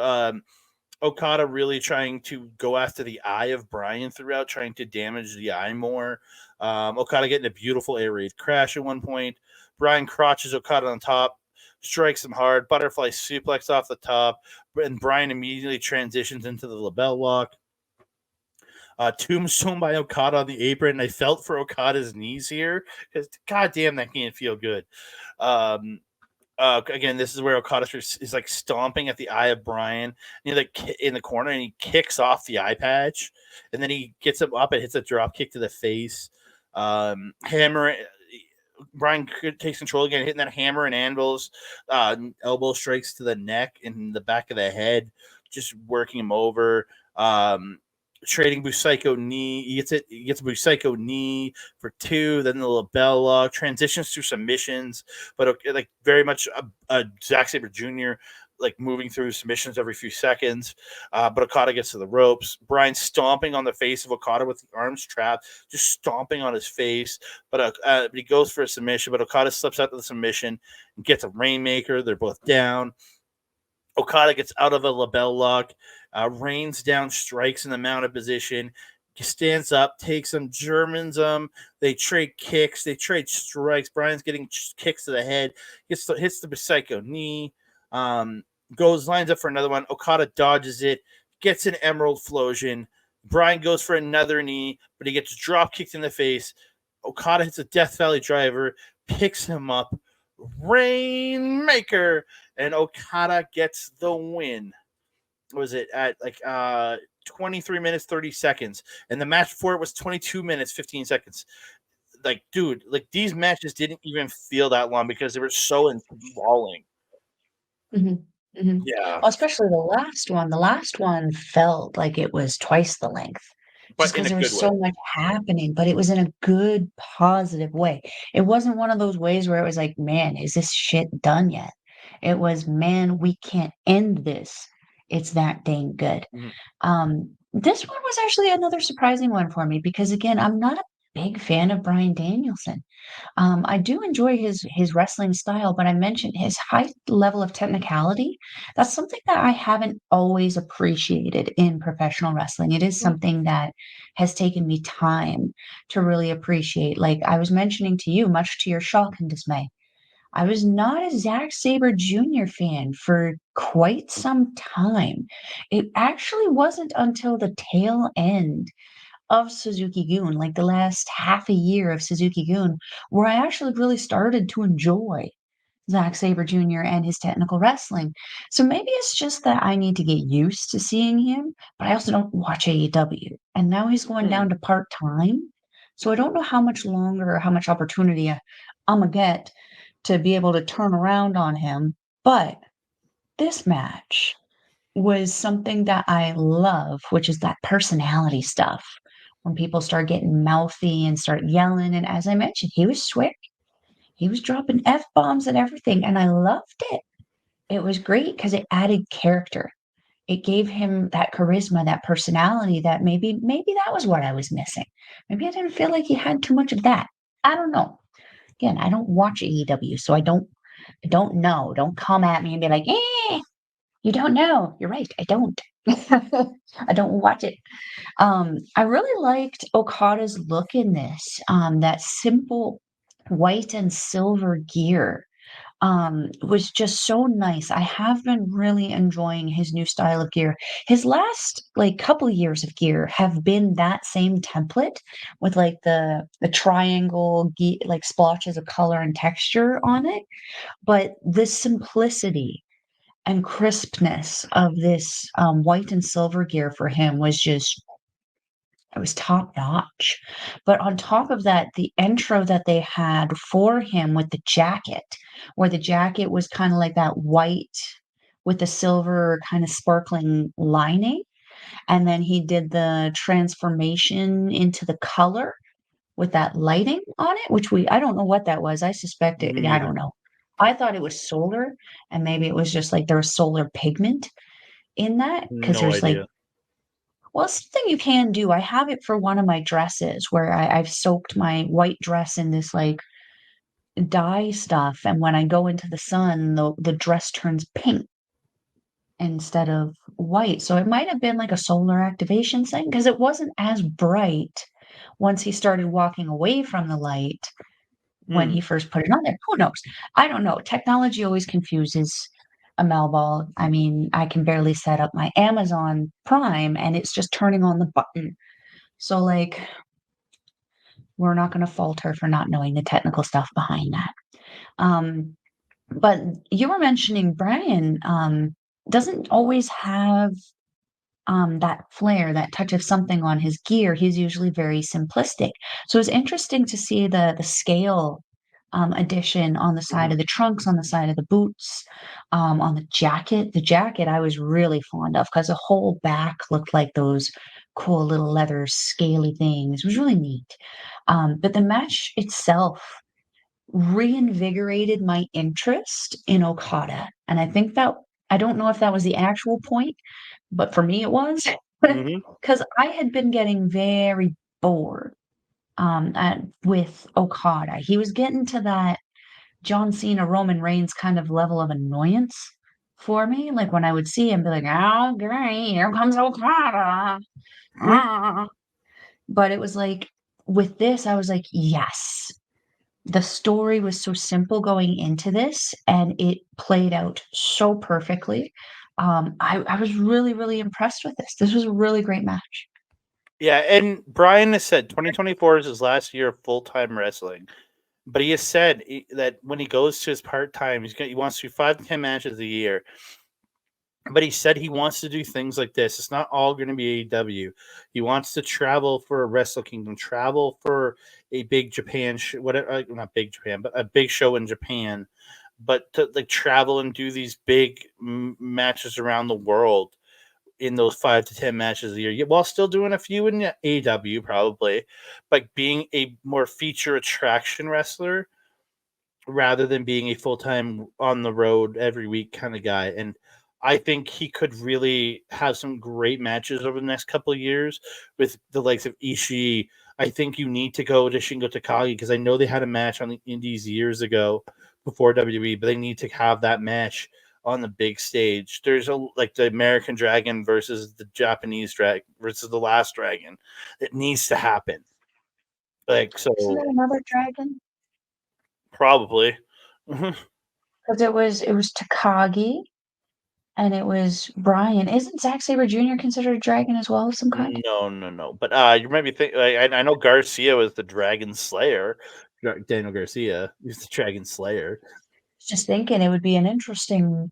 Okada really trying to go after the eye of Bryan throughout, trying to damage the eye more. Okada getting a beautiful air raid crash at one point. Bryan crotches Okada on top, strikes him hard, butterfly suplex off the top, and Bryan immediately transitions into the label lock. Tombstone by Okada on the apron. I felt for Okada's knees here because, goddamn, that can't feel good. Again, this is where Okada is like stomping at the eye of Bryan. He's like in the corner, and he kicks off the eye patch, and then he gets him up and hits a drop kick to the face. Hammer. Bryan takes control again, hitting that hammer and anvils, elbow strikes to the neck and the back of the head, just working him over. Trading Busaiku knee. He gets a Busaiku knee for 2, then the label lock, transitions to submissions, but like very much a Zack Sabre Jr., like moving through submissions every few seconds. But Okada gets to the ropes. Bryan stomping on the face of Okada with the arms trapped, just stomping on his face. But he goes for a submission, but Okada slips out of the submission and gets a Rainmaker. They're both down. Okada gets out of a label lock, rains down strikes in the mounted position, stands up, takes them, Germans them. They trade kicks, they trade strikes. Bryan's getting kicks to the head, hits the psycho knee. lines up for another one. Okada dodges it, gets an Emerald Flosion. Bryan goes for another knee, but he gets drop kicked in the face. Okada hits a Death Valley driver, picks him up, Rainmaker, and Okada gets the win. Was it at 23 minutes 30 seconds, and the match before it was 22 minutes 15 seconds. Like, dude, like these matches didn't even feel that long because they were so enthralling. Yeah, Especially the last one. The last one felt like it was twice the length, just but in because a there was good way. so much happening, but it was in a good, positive way. It wasn't one of those ways where it was like, man, is this shit done yet? It was, man, we can't end this. It's that dang good. This one was actually another surprising one for me because again, I'm not a big fan of Bryan Danielson. I do enjoy his wrestling style, but I mentioned his high level of technicality. That's something that I haven't always appreciated in professional wrestling. It is something that has taken me time to really appreciate. Like I was mentioning to you, much to your shock and dismay, I was not a Zack Sabre Jr. fan for quite some time. It actually wasn't until the tail end of Suzuki-gun, like the last half a year of Suzuki-gun, where I actually really started to enjoy Zack Sabre Jr. and his technical wrestling. So maybe it's just that I need to get used to seeing him, but I also don't watch AEW. And now he's going down to part-time. So I don't know how much longer or how much opportunity I'm going to get to be able to turn around on him. But this match was something that I love, which is that personality stuff. When people start getting mouthy and start yelling, and as I mentioned, he was swearing. He was dropping F-bombs and everything, and I loved it. It was great because it added character. It gave him that charisma, that personality that maybe that was what I was missing. Maybe I didn't feel like he had too much of that. I don't know. Again, I don't watch AEW, so I don't know. Don't come at me and be like, you don't know. You're right. I don't. I don't watch it. I really liked Okada's look in this. That simple white and silver gear was just so nice. I have been really enjoying his new style of gear. His last like couple years of gear have been that same template with like the triangle like splotches of color and texture on it, but the simplicity and crispness of this white and silver gear for him was just it was top notch. But on top of that, the intro that they had for him with the jacket, where the jacket was kind of like that white with the silver kind of sparkling lining. And then he did the transformation into the color with that lighting on it, which I don't know what that was. I suspect it, Me I neither. don't know. I thought it was solar, and maybe it was just like there was solar pigment in that because No there's like idea. well, something you can do, I have it for one of my dresses where I've soaked my white dress in this like dye stuff, and when I go into the sun, the dress turns pink instead of white. So it might have been like a solar activation thing because it wasn't as bright once he started walking away from the light when he first put it on there. Who knows? I don't know. Technology always confuses a Melball. I mean, I can barely set up my Amazon Prime and it's just turning on the button. So, like, we're not going to fault her for not knowing the technical stuff behind that. Um, but you were mentioning Brian doesn't always have that flair, that touch of something on his gear. He's usually very simplistic. So it's interesting to see the scale addition on the side of the trunks, on the side of the boots, on the jacket. The jacket I was really fond of because the whole back looked like those cool little leather scaly things. It was really neat. But the match itself reinvigorated my interest in Okada. And I think that I don't know if that was the actual point, but for me it was because I had been getting very bored with Okada. He was getting to that John Cena, Roman Reigns kind of level of annoyance for me. Like when I would see him, be like, "Oh, great, here comes Okada." Ah. But it was like with this, I was like, yes, the story was so simple going into this, and it played out so perfectly. I was really, really impressed with this. This was a really great match. Yeah, and Brian has said 2024 is his last year of full-time wrestling. But he has said that when he goes to his part-time, he wants to do 5 to 10 matches a year. But he said he wants to do things like this. It's not all going to be AEW. He wants to travel for a Wrestle Kingdom, travel for a big Japan, whatever, not big Japan, but a big show in Japan. But to like travel and do these big matches around the world in those 5 to 10 matches a year, while still doing a few in AEW probably, but being a more feature attraction wrestler rather than being a full-time on the road every week kind of guy. And I think he could really have some great matches over the next couple of years with the likes of Ishii. I think you need to go to Shingo Takagi because I know they had a match on the Indies years ago before WWE, but they need to have that match on the big stage. There's like the American Dragon versus the Japanese Dragon versus the Last Dragon. It needs to happen. Like, so Isn't there another dragon? probably. Because it was Takagi and it was Brian. Isn't Zack Sabre Jr. considered a dragon as well of some kind? No. But you might be thinking. I know Garcia was the Dragon Slayer. Daniel Garcia. He's the Dragon Slayer. Just thinking it would be an interesting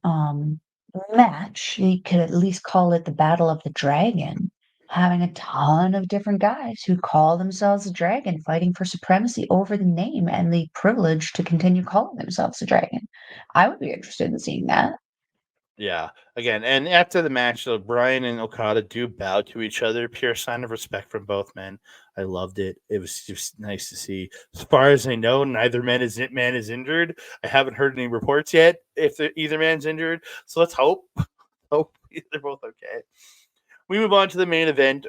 match. You could at least call it the Battle of the Dragon, having a ton of different guys who call themselves a dragon fighting for supremacy over the name and the privilege to continue calling themselves a dragon. I would be interested in seeing that. Yeah. Again, and after the match, though, Brian and Okada do bow to each other. Pure sign of respect from both men. I loved it. It was just nice to see. As far as I know, neither man is injured. I haven't heard any reports yet if either man's injured. So let's hope. Hope they're both okay. We move on to the main event.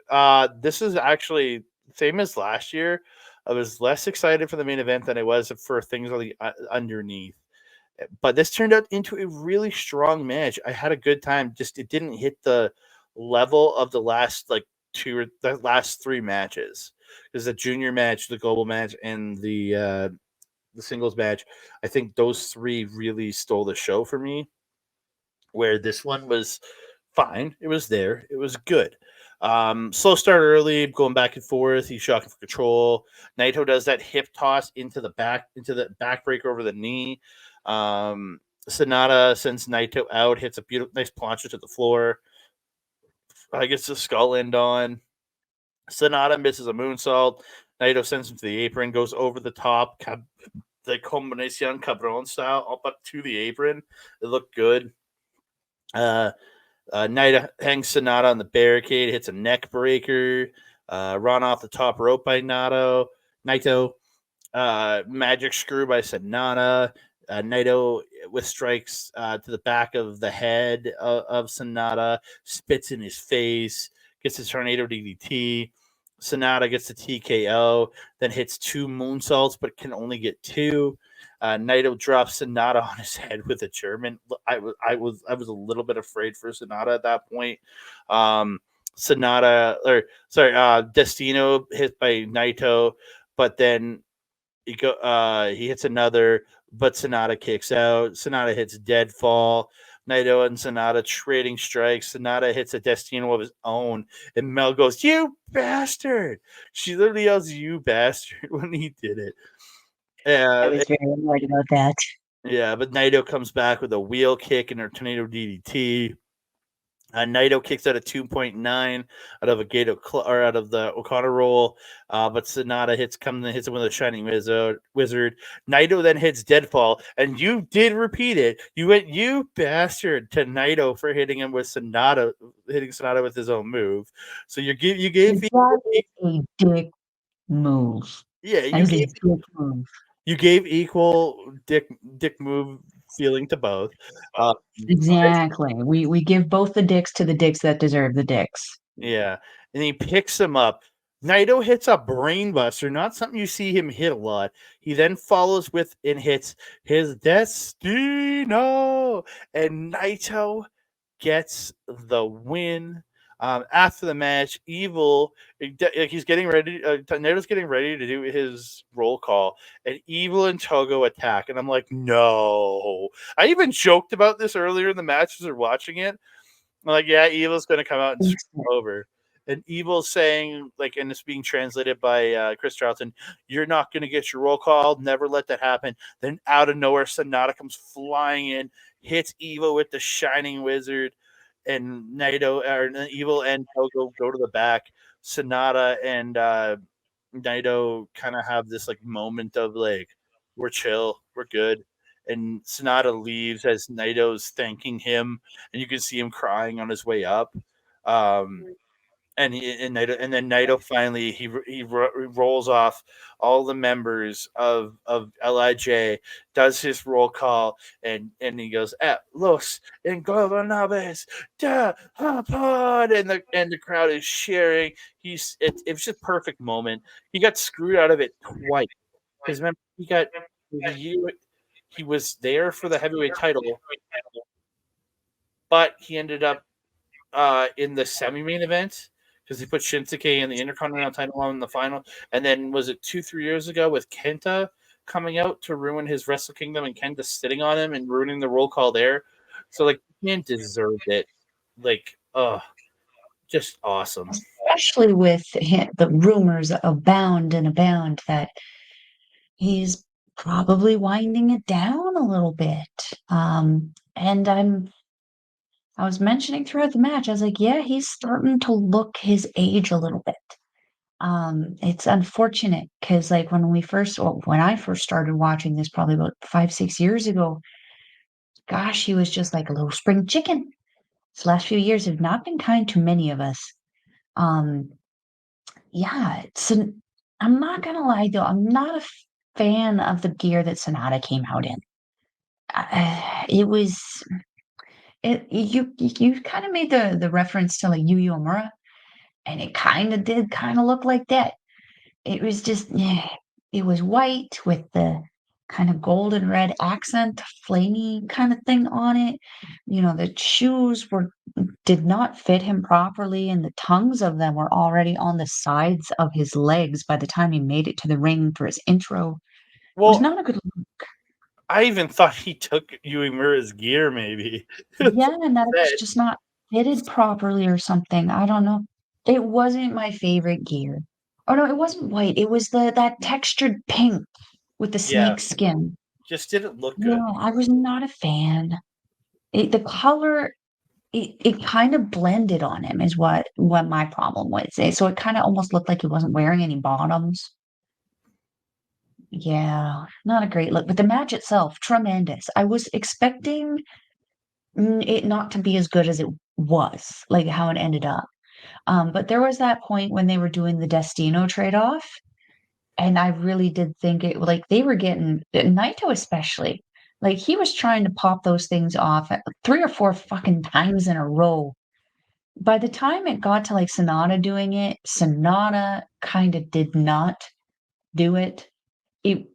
This is actually same as last year. I was less excited for the main event than I was for things on the underneath. But this turned out into a really strong match. I had a good time. Just it didn't hit the level of the last the last 3 matches. Because the junior match, the global match, and the singles match, I think those 3 really stole the show for me. Where this one was fine. It was there. It was good. Slow start early, going back and forth. He's shocking for control. Naito does that hip toss into the backbreaker over the knee. Sanada sends Naito out, hits a beautiful, nice plancha to the floor. Gets the skull end on. Sanada misses a moonsault. Naito sends him to the apron, goes over the top, the combination cabron style, up to the apron. It looked good. Naito hangs Sanada on the barricade, hits a neck breaker, run off the top rope by Naito. Magic screw by Sanada. Naito with strikes to the back of the head of Sanada, spits in his face, gets his tornado DDT. Sanada gets the TKO, then hits 2 moonsaults, but can only get 2. Naito drops Sanada on his head with a German. I was a little bit afraid for Sanada at that point. Destino hit by Naito, but then he hits another, but Sanada kicks out. Sanada hits deadfall. Naito and Sanada trading strikes. Sanada hits a Destino of his own, and Mel goes, "You bastard!" She literally yells, "You bastard!" when he did it. I was very annoyed about that. Yeah, but Naito comes back with a wheel kick and a tornado DDT. Naito kicks out a 2.9 out of a or out of the Okada roll, but Sanada hits him with a shining wizard. Naito then hits deadfall, and you did repeat it. You went, "You bastard," to Naito for hitting him with Sanada, hitting Sanada with his own move. So you gave That is a dick move. yeah That is a dick move. you gave equal dick move feeling to both. Exactly. We give both the dicks to the dicks that deserve the dicks. Yeah, and he picks him up. Naito hits a brainbuster, not something you see him hit a lot. He then follows with and hits his Destino, and Naito gets the win. After the match, Evil, he's getting ready. Naito's getting ready to do his roll call, and Evil and Togo attack, and I'm like, no. I even joked about this earlier in the match as we're watching it. I'm like, yeah, Evil's going to come out and screw him over. And Evil saying, like, and it's being translated by Chris Charlton, you're not going to get your roll call. Never let that happen. Then out of nowhere, Sanada comes flying in, hits Evil with the Shining Wizard, and Naito, or Evil and Togo go to the back. Sanada and Naito kind of have this like moment of like, we're chill, we're good. And Sanada leaves as Naito's thanking him, and you can see him crying on his way up. Um, and then Naito finally he rolls off all the members of Lij, does his roll call, and he goes at Los Ingobernables da Japón, and the crowd is cheering. It was just a perfect moment. He got screwed out of it twice because remember he was there for the heavyweight title, but he ended up in the semi-main event because he put Shinsuke in the Intercontinental title on in the final. And then was it 2-3 years ago with Kenta coming out to ruin his Wrestle Kingdom and Kenta sitting on him and ruining the roll call there. So like he deserved it. Like, just awesome. Especially with the rumors abound and abound that he's probably winding it down a little bit. And I was mentioning throughout the match, I was like, yeah, he's starting to look his age a little bit. It's unfortunate because like when I first started watching this probably about 5-6 years ago, gosh, he was just like a little spring chicken. These last few years have not been kind to many of us. Um, yeah, I'm not gonna lie though, I'm not a fan of the gear that Sanada came out in. It was you kind of made the reference to like Uemura, and it kind of look like that. It was just, yeah, it was white with the kind of golden red accent, flamey kind of thing on it. You know, the shoes did not fit him properly, and the tongues of them were already on the sides of his legs by the time he made it to the ring for his intro. It was Well, not a good look. I even thought he took Uemura's gear, maybe. Yeah, and that it was just not fitted properly or something. I don't know. It wasn't my favorite gear. Oh no, it wasn't white. It was that textured pink with the Yeah, snake skin. just didn't look Yeah, good. I was not a fan. The color, it kind of blended on him is what my problem was. So it kind of almost looked like he wasn't wearing any bottoms. Yeah, not a great look. But the match itself, tremendous. I was expecting it not to be as good as it was, like how it ended up. But there was that point when they were doing the Destino trade-off, and I really did think it like they were getting Naito especially. Like he was trying to pop those things off 3 or 4 fucking times in a row. By the time it got to like Sanada doing it, Sanada kind of did not do it. It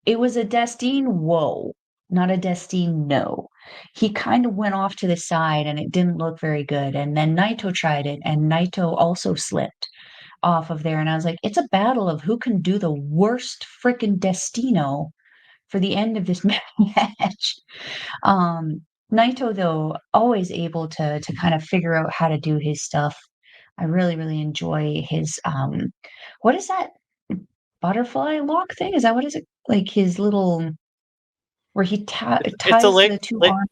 it was a Destine whoa, not a Destine no. He kind of went off to the side and it didn't look very good. And then Naito tried it and Naito also slipped off of there. And I was like, it's a battle of who can do the worst freaking Destino for the end of this match. Naito, though, always able to kind of figure out how to do his stuff. I really, really enjoy his what is that butterfly lock thing? Is that what is it? Like his little where he It's a ties the two arms,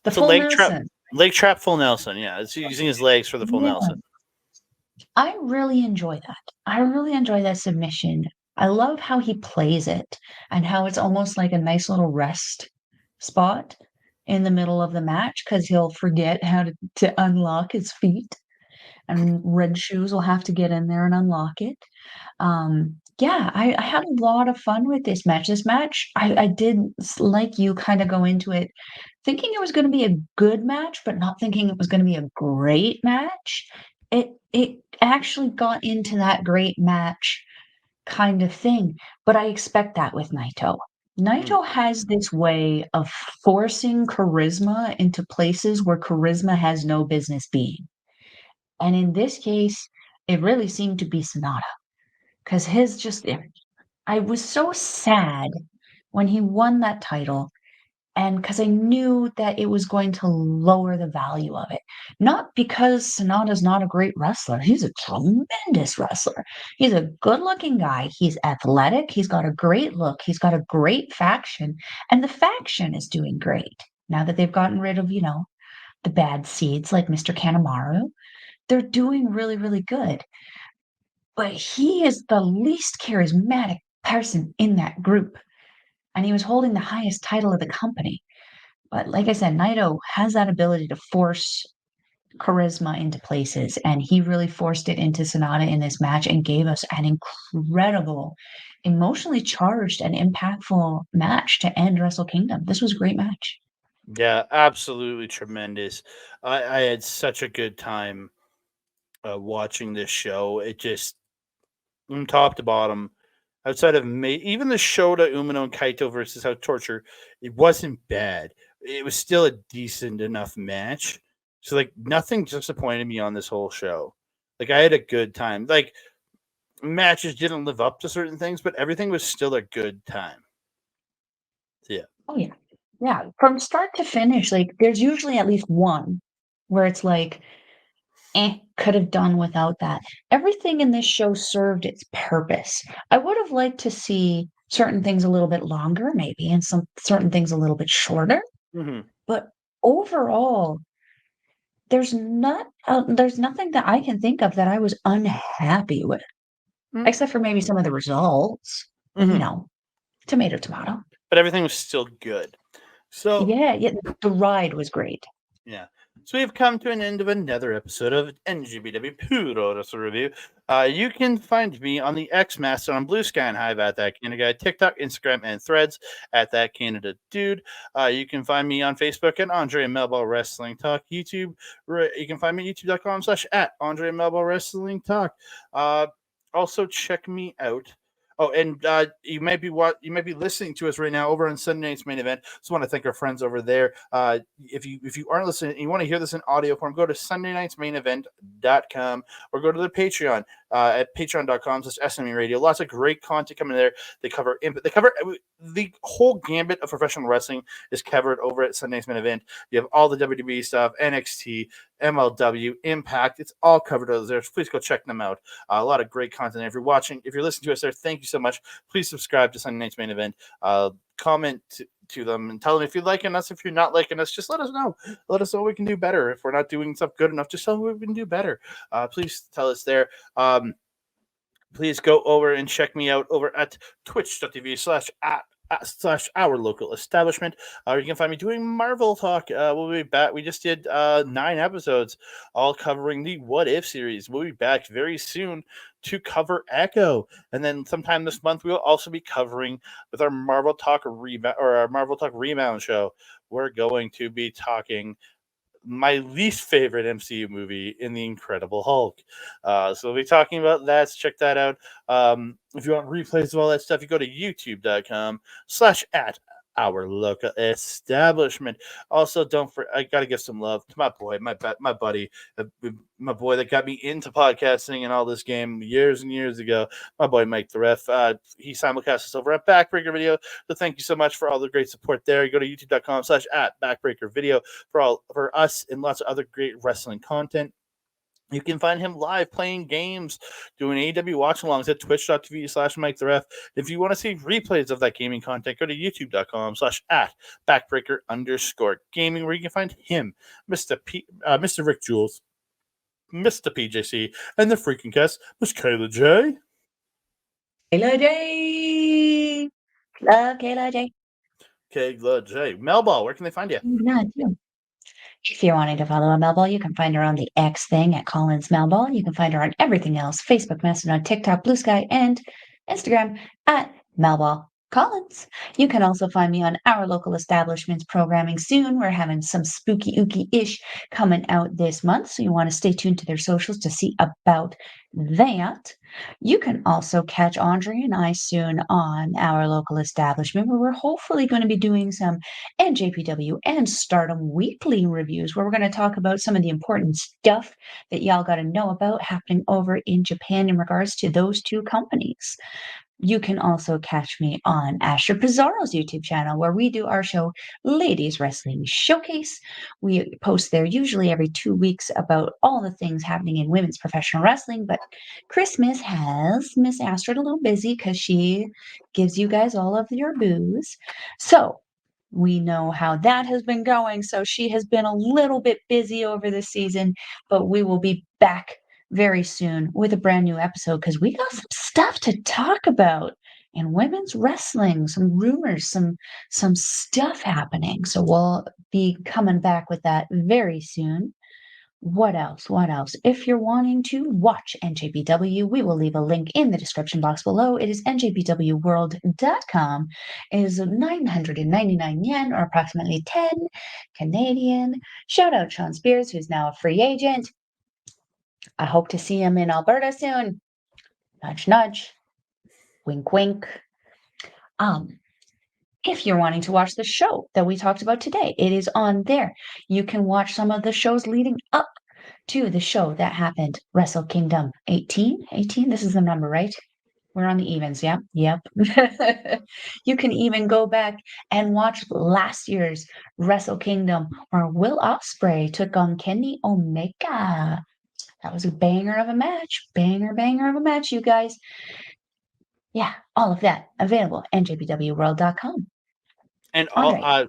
the it's a full leg trap, Nelson. full Nelson. Yeah, it's using his legs for the full Yeah, Nelson. I really enjoy that. I really enjoy that submission. I love how he plays it and how it's almost like a nice little rest spot in the middle of the match because he'll forget how to unlock his feet, and Red Shoes will have to get in there and unlock it. Yeah, I had a lot of fun with this match. This match, I did like you kind of go into it thinking it was going to be a good match, but not thinking it was going to be a great match. It actually got into that great match kind of thing, but I expect that with Naito. Naito has this way of forcing charisma into places where charisma has no business being. And in this case, it really seemed to be Sanada. Because I was so sad when he won that title. And because I knew that it was going to lower the value of it. Not because Sanada's not a great wrestler. He's a tremendous wrestler. He's a good-looking guy. He's athletic. He's got a great look. He's got a great faction. And the faction is doing great. Now that they've gotten rid of, the bad seeds like Mr. Kanemaru, they're doing really, really good. But he is the least charismatic person in that group. And he was holding the highest title of the company. But like I said, Naito has that ability to force charisma into places, and he really forced it into Sanada in this match and gave us an incredible, emotionally charged and impactful match to end Wrestle Kingdom. This was a great match. Yeah, absolutely tremendous. I had such a good time watching this show. It just, from top to bottom, outside of even the Shota, Umino, and Kaito versus House Torture, it wasn't bad. It was still a decent enough match. So, like, nothing disappointed me on this whole show. Like, I had a good time. Like, matches didn't live up to certain things, but everything was still a good time. So, yeah. Oh, yeah. Yeah. From start to finish, like, there's usually at least one where it's like, could have done without that. Everything in this show served its purpose. I would have liked to see certain things a little bit longer, maybe, and some certain things a little bit shorter. Mm-hmm. But overall, there's nothing that I can think of that I was unhappy with, except for maybe some of the results. Mm-hmm. Tomato, tomato. But everything was still good. So yeah, the ride was great. Yeah. So we've come to an end of another episode of NJPW Puroresu Review. You can find me on the X Master on Blue Sky and Hive at That Canada Guy, TikTok, Instagram, and Threads at That Canada Dude. You can find me on Facebook at Andre Melball Wrestling Talk. YouTube, you can find me at youtube.com/at Andre Melball Wrestling Talk. Also check me out. Oh, and you might be listening to us right now over on Sunday Night's Main Event. Just want to thank our friends over there. If you aren't listening and you want to hear this in audio form, go to sundaynightsmainevent.com or go to the Patreon at patreon.com/SME Radio. Lots of great content coming there. They cover the whole gambit of professional wrestling is covered over at Sunday Night's Main Event. You have all the WWE stuff, NXT, MLW, Impact. It's all covered over there. So please go check them out. A lot of great content. If you're listening to us there, thank you so much. Please subscribe to Sunday Night's Main Event. Comment to them and tell them if you're liking us. If you're not liking us, just let us know. Let us know what we can do better. If we're not doing stuff good enough, just tell them we can do better. Please tell us there. Please go over and check me out over at twitch.tv/our local establishment. You can find me doing Marvel Talk. We'll be back. We just did 9 episodes, all covering the What If series. We'll be back very soon to cover Echo, and then sometime this month we'll also be covering with our Marvel Talk Rebound show. We're going to be talking my least favorite MCU movie in The Incredible Hulk. So we'll be talking about that. So check that out. If you want replays of all that stuff, you go to youtube.com/at our local establishment. Also, I gotta give some love to my boy, my buddy, my boy that got me into podcasting and all this game years and years ago. My boy Mike the Ref. He simulcasts us over at Backbreaker Video. So thank you so much for all the great support there. You go to youtube.com/at Backbreaker Video for us and lots of other great wrestling content. You can find him live playing games, doing AEW watch-alongs at twitch.tv/Mike the Ref. If you want to see replays of that gaming content, go to youtube.com/at Backbreaker_gaming, where you can find him, Mr. Rick Jules, Mr. PJC, and the freaking guest, Miss Kayla J. Kayla J. Love Kayla J. Kayla J. Melball, where can they find you? If you're wanting to follow a Melball, you can find her on the X thing at Collins Melball. You can find her on everything else: Facebook, Mastodon, TikTok, Blue Sky, and Instagram at Melball Collins. You can also find me on our local establishments programming soon. We're having some spooky ooky-ish coming out this month, so you want to stay tuned to their socials to see about that. You can also catch Andre and I soon on our local establishment where we're hopefully going to be doing some NJPW and Stardom weekly reviews where we're going to talk about some of the important stuff that y'all got to know about happening over in Japan in regards to those two companies. You can also catch me on Asher Pizarro's YouTube channel where we do our show, Ladies Wrestling Showcase. We post there usually every 2 weeks about all the things happening in women's professional wrestling. But Christmas has Miss Astrid a little busy because she gives you guys all of your booze. So we know how that has been going. So she has been a little bit busy over the season, but we will be back very soon with a brand new episode because we got some stuff to talk about in women's wrestling, some rumors, some stuff happening. So we'll be coming back with that very soon. What else? What else? If you're wanting to watch NJPW, we will leave a link in the description box below. It is njpwworld.com. It is 999 yen, or approximately 10 Canadian. Shout out Sean Spears, who's now a free agent. I hope to see him in Alberta soon. Nudge, nudge. Wink, wink. If you're wanting to watch the show that we talked about today, it is on there. You can watch some of the shows leading up to the show that happened, Wrestle Kingdom 18. 18, this is the number, right? We're on the evens, yeah? Yep. You can even go back and watch last year's Wrestle Kingdom where Will Ospreay took on Kenny Omega. That was a banger of a match. Banger of a match, you guys. Yeah, all of that available at njpwworld.com. And I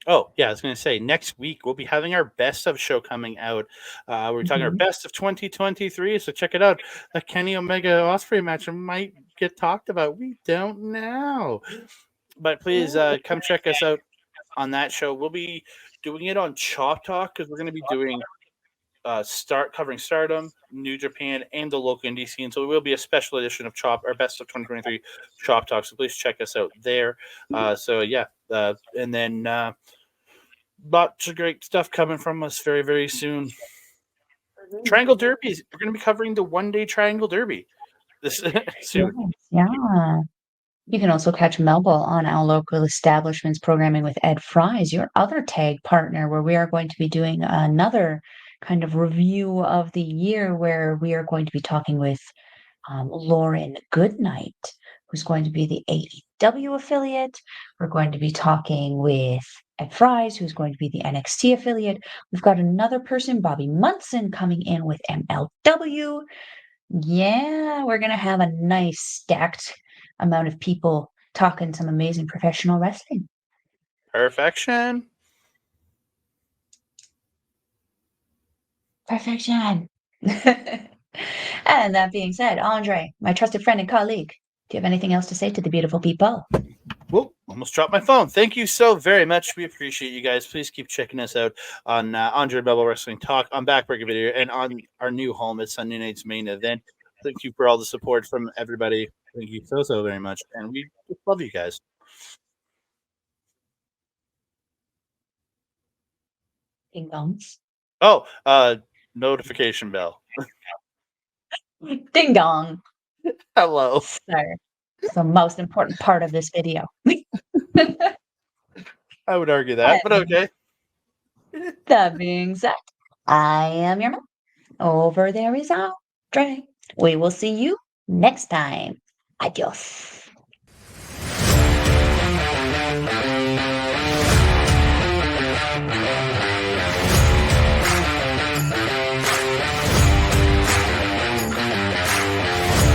was going to say next week we'll be having our best of show coming out. We're talking our best of 2023, so check it out. A Kenny Omega Ospreay match might get talked about. We don't know, but please come check us out on that show. We'll be doing it on Chop Talk because we're going to be doing covering Stardom, New Japan, and the local indie scene. So it will be a special edition of Chop, our best of 2023 Chop Talk. So please check us out there. And then lots of great stuff coming from us very, very soon. Triangle Derbies. We're going to be covering the one-day Triangle Derby this soon. Yeah. You can also catch Melville on our local establishments programming with Ed Fries, your other tag partner, where we are going to be doing another kind of review of the year where we are going to be talking with Lauren Goodnight, who's going to be the AEW affiliate. We're going to be talking with Ed Fries, who's going to be the NXT affiliate. We've got another person, Bobby Munson, coming in with MLW. Yeah, we're going to have a nice stacked amount of people talking some amazing professional wrestling. Perfection. And that being said, Andre, my trusted friend and colleague, do you have anything else to say to the beautiful people? Whoa, almost dropped my phone. Thank you so very much. We appreciate you guys. Please keep checking us out on Andre Bubble Wrestling Talk, on Backbreaker Video, and on our new home at Sunday Night's Main Event. Thank you for all the support from everybody. Thank you so very much. And we just love you guys. Ding dongs. Oh, notification bell. Ding dong. Hello. Sir. It's the most important part of this video. I would argue that, but okay. That being said, I am your mom. Over there is Andre. We will see you next time. Adios.